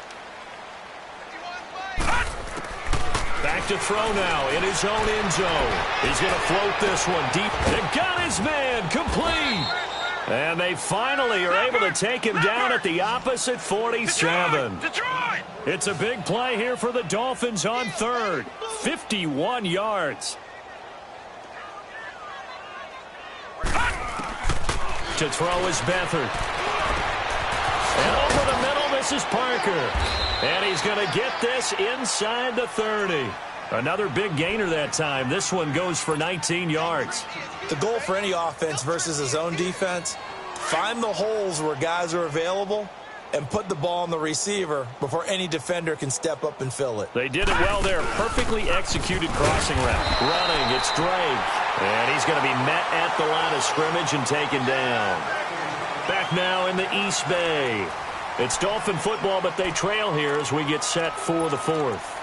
Back to throw now in his own end zone. He's going to float this one deep. They got his man complete. And they finally are able to take him down at the opposite 47. Detroit. It's a big play here for the Dolphins on 3rd. 51 yards. To throw is Beathard. And over the middle, this is Parker. And he's going to get this inside the 30. Another big gainer that time. This one goes for 19 yards. The goal for any offense versus his own defense, find the holes where guys are available and put the ball on the receiver before any defender can step up and fill it. They did it well there. Perfectly executed crossing route. Running, it's Drake. And he's going to be met at the line of scrimmage and taken down. Back now in the East Bay. It's Dolphin football, but they trail here as we get set for the 4th.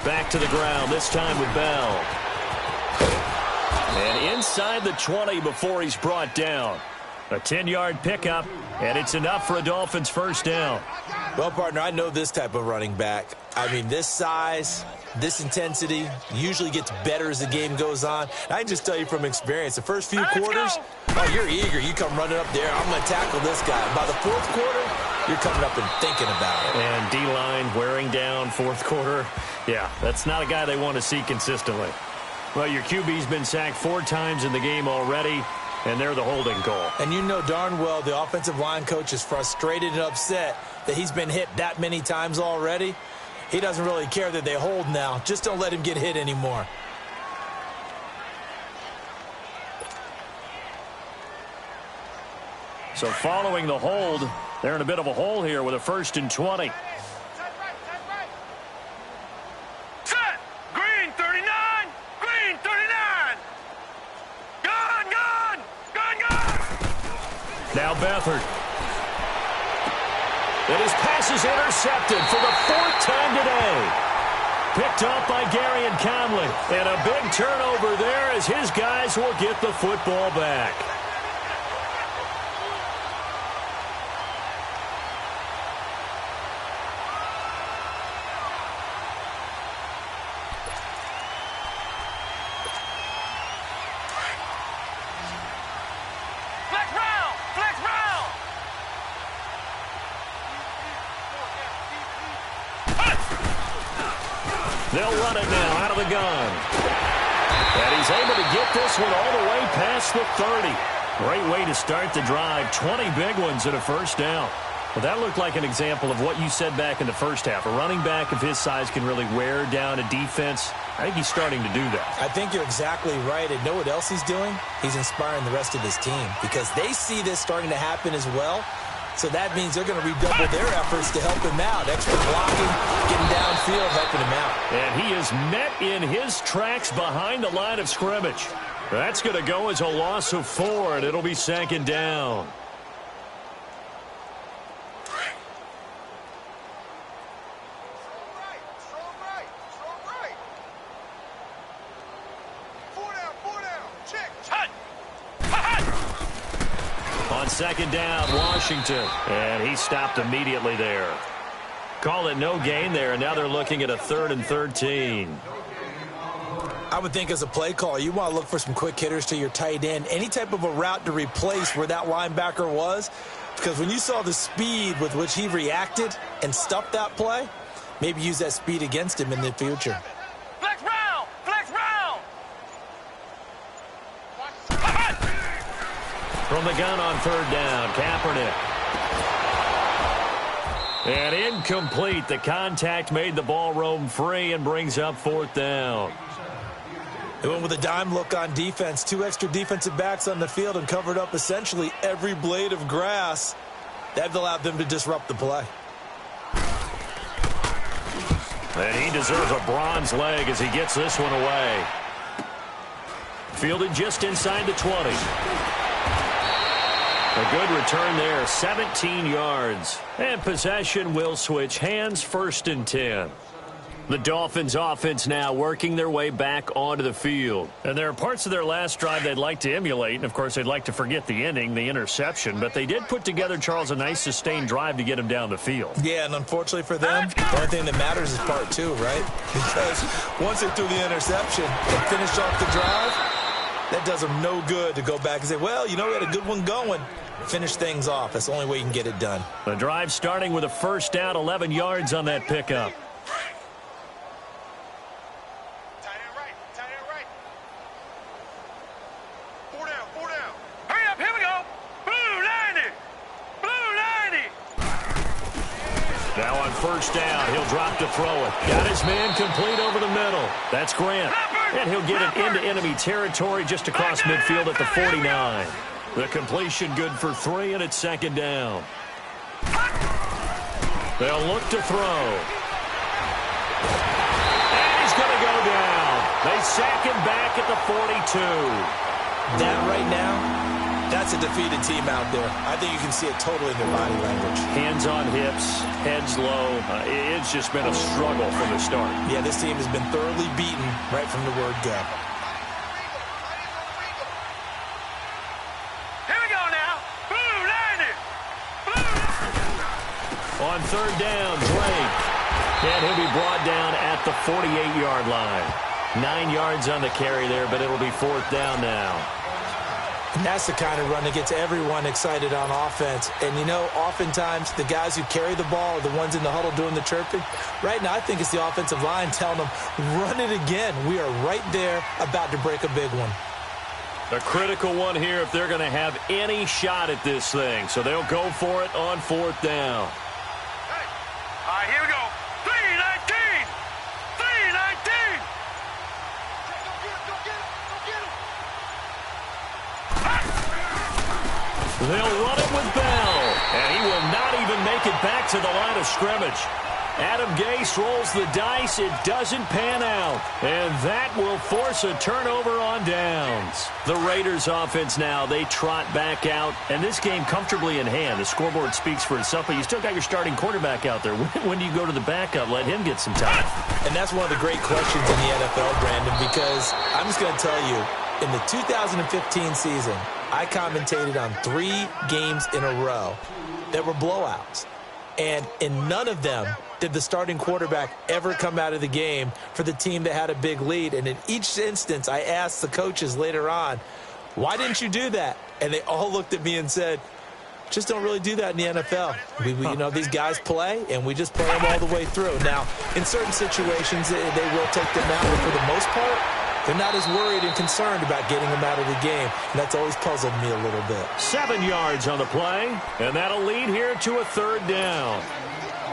Back to the ground, this time with Bell. And inside the 20 before he's brought down. A 10-yard pickup, and it's enough for a Dolphins first down. Well, partner, I know this type of running back. I mean, this size, this intensity usually gets better as the game goes on. I can just tell you from experience, the first few quarters, oh, you're eager. You come running up there. I'm going to tackle this guy. By the 4th quarter, you're coming up and thinking about it. And D-line wearing down 4th quarter. Yeah, that's not a guy they want to see consistently. Well, your QB's been sacked 4 times in the game already, and they're the holding goal. And you know darn well the offensive line coach is frustrated and upset that he's been hit that many times already. He doesn't really care that they hold now. Just don't let him get hit anymore. So following the hold, they're in a bit of a hole here with a 1st and 20. Set. Green 39. Green 39. Gun, gun. Gun, gun. Now Beathard. And his pass is intercepted for the 4th time today. Picked up by Gary and Conley. And a big turnover there as his guys will get the football back. They'll run it now out of the gun. And he's able to get this one all the way past the 30. Great way to start the drive. 20 big ones and a first down. Well, that looked like an example of what you said back in the first half. A running back of his size can really wear down a defense. I think he's starting to do that. I think you're exactly right. And know what else he's doing? He's inspiring the rest of his team because they see this starting to happen as well. So that means they're going to redouble their efforts to help him out. Extra blocking, getting downfield, helping him out. And he is met in his tracks behind the line of scrimmage. That's going to go as a loss of 4, and it'll be 2nd down. second down, Washington. And he stopped immediately there. Call it no gain there, and now they're looking at a 3rd and 13. I would think as a play call, you want to look for some quick hitters to your tight end. Any type of a route to replace where that linebacker was. Because when you saw the speed with which he reacted and stuffed that play, maybe use that speed against him in the future. Flex round! Flex round! From the gun on 3rd down, Kaepernick. And incomplete. The contact made the ball roam free and brings up 4th down. They went with a dime look on defense. 2 extra defensive backs on the field and covered up essentially every blade of grass. That allowed them to disrupt the play. And he deserves a bronze leg as he gets this one away. Fielded just inside the 20. A good return there, 17 yards. And possession will switch hands, 1st and 10. The Dolphins offense now working their way back onto the field. And there are parts of their last drive they'd like to emulate. And, of course, they'd like to forget the ending, the interception. But they did put together, Charles, a nice sustained drive to get him down the field. Yeah, and unfortunately for them, the only thing that matters is part 2, right? Because once they threw the interception and finished off the drive, that does them no good to go back and say, well, you know, we had a good one going. Finish things off. That's the only way you can get it done. The drive starting with a 1st down, 11 yards on that pickup. Now on 1st down, he'll drop to throw it. Got his man complete over the middle. That's Grant. And he'll get it into enemy territory just across midfield at the 49. The completion good for 3, and it's 2nd down. They'll look to throw. And he's going to go down. They sack him back at the 42. That right now, that's a defeated team out there. I think you can see it totally in their body language. Hands on hips, heads low. It's just been a struggle from the start. Yeah, this team has been thoroughly beaten right from the word go. Here we go now. Blue 90. On 3rd down, Drake. And he'll be brought down at the 48-yard line. 9 yards on the carry there, but it'll be 4th down now. And that's the kind of run that gets everyone excited on offense. And, you know, oftentimes the guys who carry the ball are the ones in the huddle doing the chirping. Right now, I think it's the offensive line telling them, run it again. We are right there about to break a big one. A critical one here if they're going to have any shot at this thing. So they'll go for it on 4th down. All right, here we go. 319. 319. They'll run it with Bell, and he will not even make it back to the line of scrimmage. Adam Gase rolls the dice. It doesn't pan out, and that will force a turnover on downs. The Raiders offense now, they trot back out, and this game comfortably in hand. The scoreboard speaks for itself, but you still got your starting quarterback out there. When do you go to the backup? Let him get some time. And that's one of the great questions in the NFL, Brandon, because I'm just going to tell you, in the 2015 season, I commentated on 3 games in a row that were blowouts. And in none of them did the starting quarterback ever come out of the game for the team that had a big lead. And in each instance, I asked the coaches later on, why didn't you do that? And they all looked at me and said, just don't really do that in the NFL. You know, these guys play, and we just play them all the way through. Now, in certain situations, they will take them out, but for the most part, they're not as worried and concerned about getting them out of the game. And that's always puzzled me a little bit. 7 yards on the play, and that'll lead here to a 3rd down.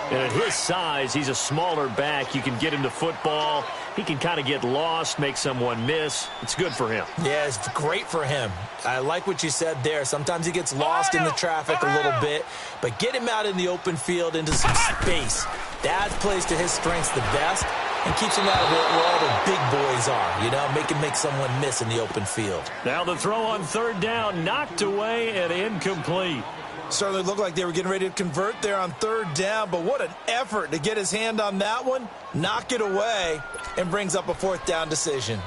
And at his size, he's a smaller back. You can get him to football. He can kind of get lost, make someone miss. It's good for him. Yeah, it's great for him. I like what you said there. Sometimes he gets lost in the traffic a little bit, but get him out in the open field into some space. That plays to his strengths the best and keeps him out of where all the big boys are, you know, make someone miss in the open field. Now the throw on 3rd down, knocked away and incomplete. Certainly looked like they were getting ready to convert there on 3rd down, but what an effort to get his hand on that one, knock it away, and brings up a 4th down decision.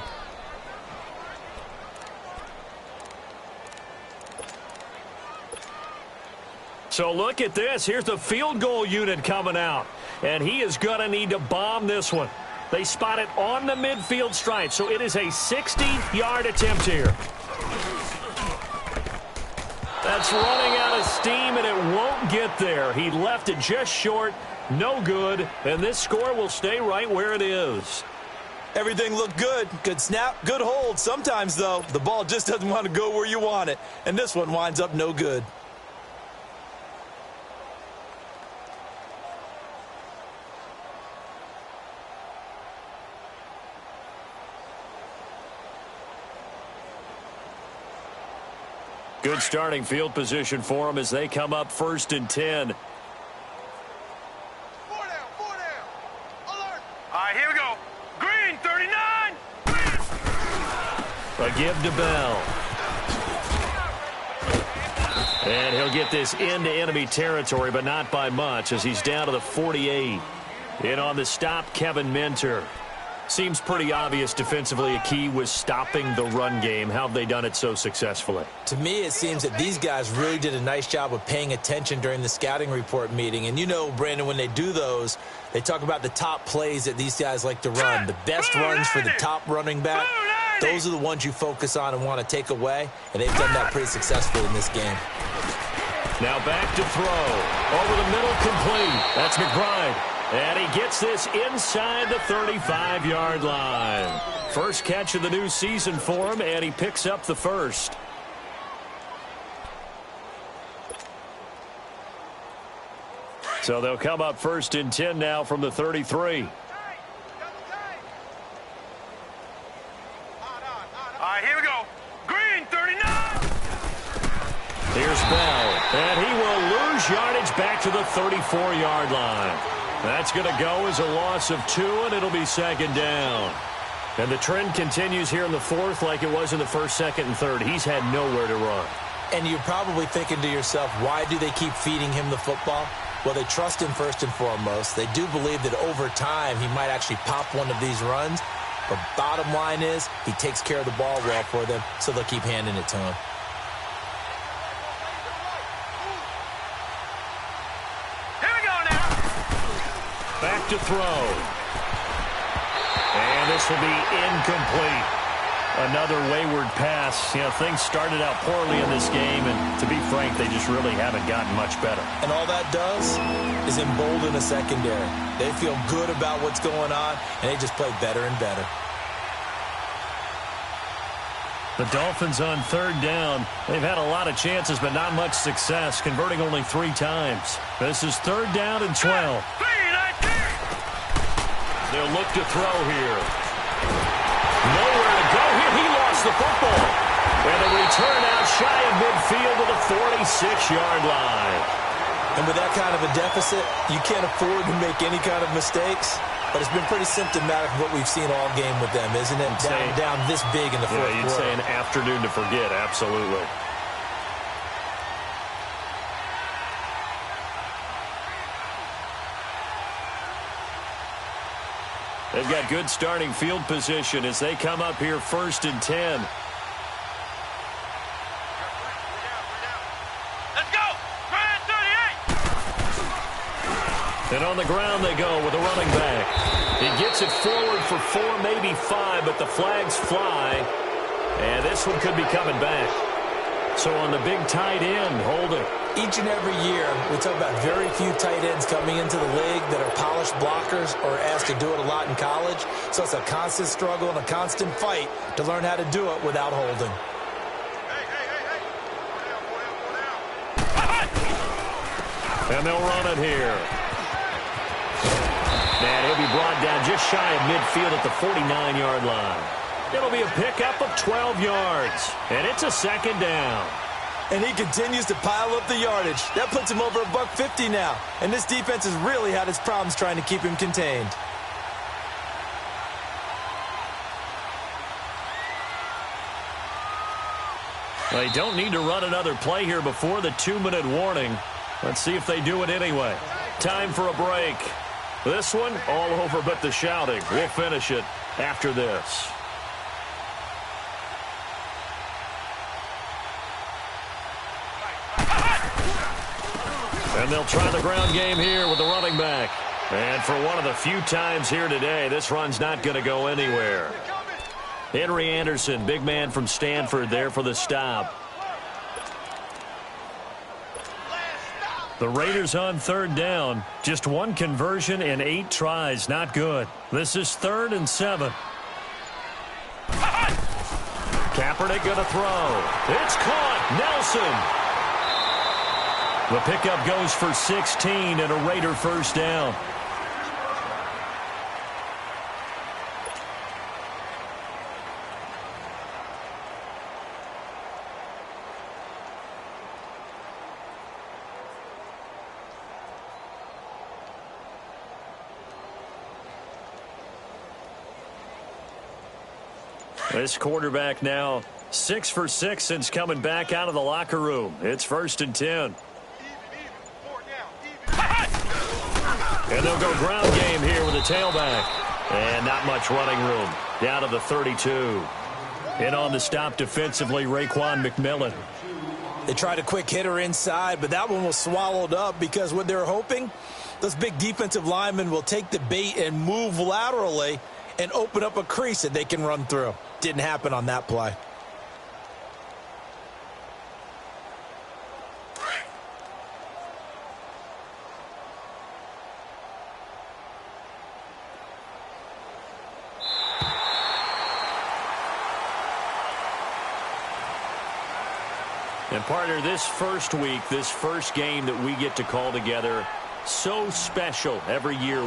So look at this. Here's the field goal unit coming out. And he is going to need to bomb this one. They spot it on the midfield stripe. So it is a 60-yard attempt here. That's running out of steam, and it won't get there. He left it just short. No good. And this score will stay right where it is. Everything looked good. Good snap, good hold. Sometimes, though, the ball just doesn't want to go where you want it. And this one winds up no good. Good starting field position for them as they come up 1st and 10. Four down. Alert. All right, here we go. Green, 39. A give to Bell. And he'll get this into enemy territory, but not by much as he's down to the 48. In on the stop, Kevin Minter. Seems pretty obvious defensively a key was stopping the run game. How have they done it so successfully? To me, it seems that these guys really did a nice job of paying attention during the scouting report meeting. And you know, Brandon, when they do those, they talk about the top plays that these guys like to run. The best runs for the top running back, those are the ones you focus on and want to take away. And they've done that pretty successfully in this game. Now back to throw. Over the middle, complete. That's McBride. And he gets this inside the 35-yard line. First catch of the new season for him, and he picks up the first. So they'll come up 1st and 10 now from the 33. All right, here we go. Green, 39. Here's Bell, and he will lose yardage back to the 34-yard line. That's going to go as a loss of 2, and it'll be 2nd down. And the trend continues here in the 4th like it was in the 1st, 2nd, and 3rd. He's had nowhere to run. And you're probably thinking to yourself, why do they keep feeding him the football? Well, they trust him first and foremost. They do believe that over time he might actually pop one of these runs. But bottom line is he takes care of the ball well for them, so they'll keep handing it to him. Back to throw. And this will be incomplete. Another wayward pass. You know, things started out poorly in this game, and to be frank, they just really haven't gotten much better. And all that does is embolden a secondary. They feel good about what's going on, and they just play better and better. The Dolphins on 3rd down. They've had a lot of chances, but not much success, converting only 3 times. This is 3rd down and 12. They'll look to throw here. Nowhere to go here. He lost the football. And a return out shy of midfield to the 46-yard line. And with that kind of a deficit, you can't afford to make any kind of mistakes. But it's been pretty symptomatic of what we've seen all game with them, isn't it? Down this big in the fourth quarter. You'd say an afternoon to forget, absolutely. They've got good starting field position as they come up here 1st and 10. Let's go! Grand 38! And on the ground they go with a running back. He gets it forward for 4, maybe 5, but the flags fly. And this one could be coming back. So on the big tight end, holding. Each and every year, we talk about very few tight ends coming into the league that are polished blockers or asked to do it a lot in college. So it's a constant struggle and a constant fight to learn how to do it without holding. Hey. And they'll run it here. And he'll be brought down just shy of midfield at the 49-yard line. It'll be a pickup of 12 yards. And it's a 2nd down. And he continues to pile up the yardage. That puts him over $150 now. And this defense has really had its problems trying to keep him contained. They don't need to run another play here before the 2-minute warning. Let's see if they do it anyway. Time for a break. This one, all over but the shouting. We'll finish it after this. And they'll try the ground game here with the running back. And for one of the few times here today, this run's not going to go anywhere. Henry Anderson, big man from Stanford, there for the stop. The Raiders on third down. Just one conversion in 8 tries. Not good. This is 3rd and 7. Kaepernick going to throw. It's caught. Nelson. The pickup goes for 16 and a Raider first down. This quarterback now 6 for 6 since coming back out of the locker room. It's 1st and 10. And they'll go ground game here with a tailback. And not much running room. Down to the 32. In on the stop defensively, Raekwon McMillan. They tried a quick hitter inside, but that one was swallowed up because what they're hoping, those big defensive linemen will take the bait and move laterally and open up a crease that they can run through. Didn't happen on that play. And partner, this first week, this first game that we get to call together, so special every year.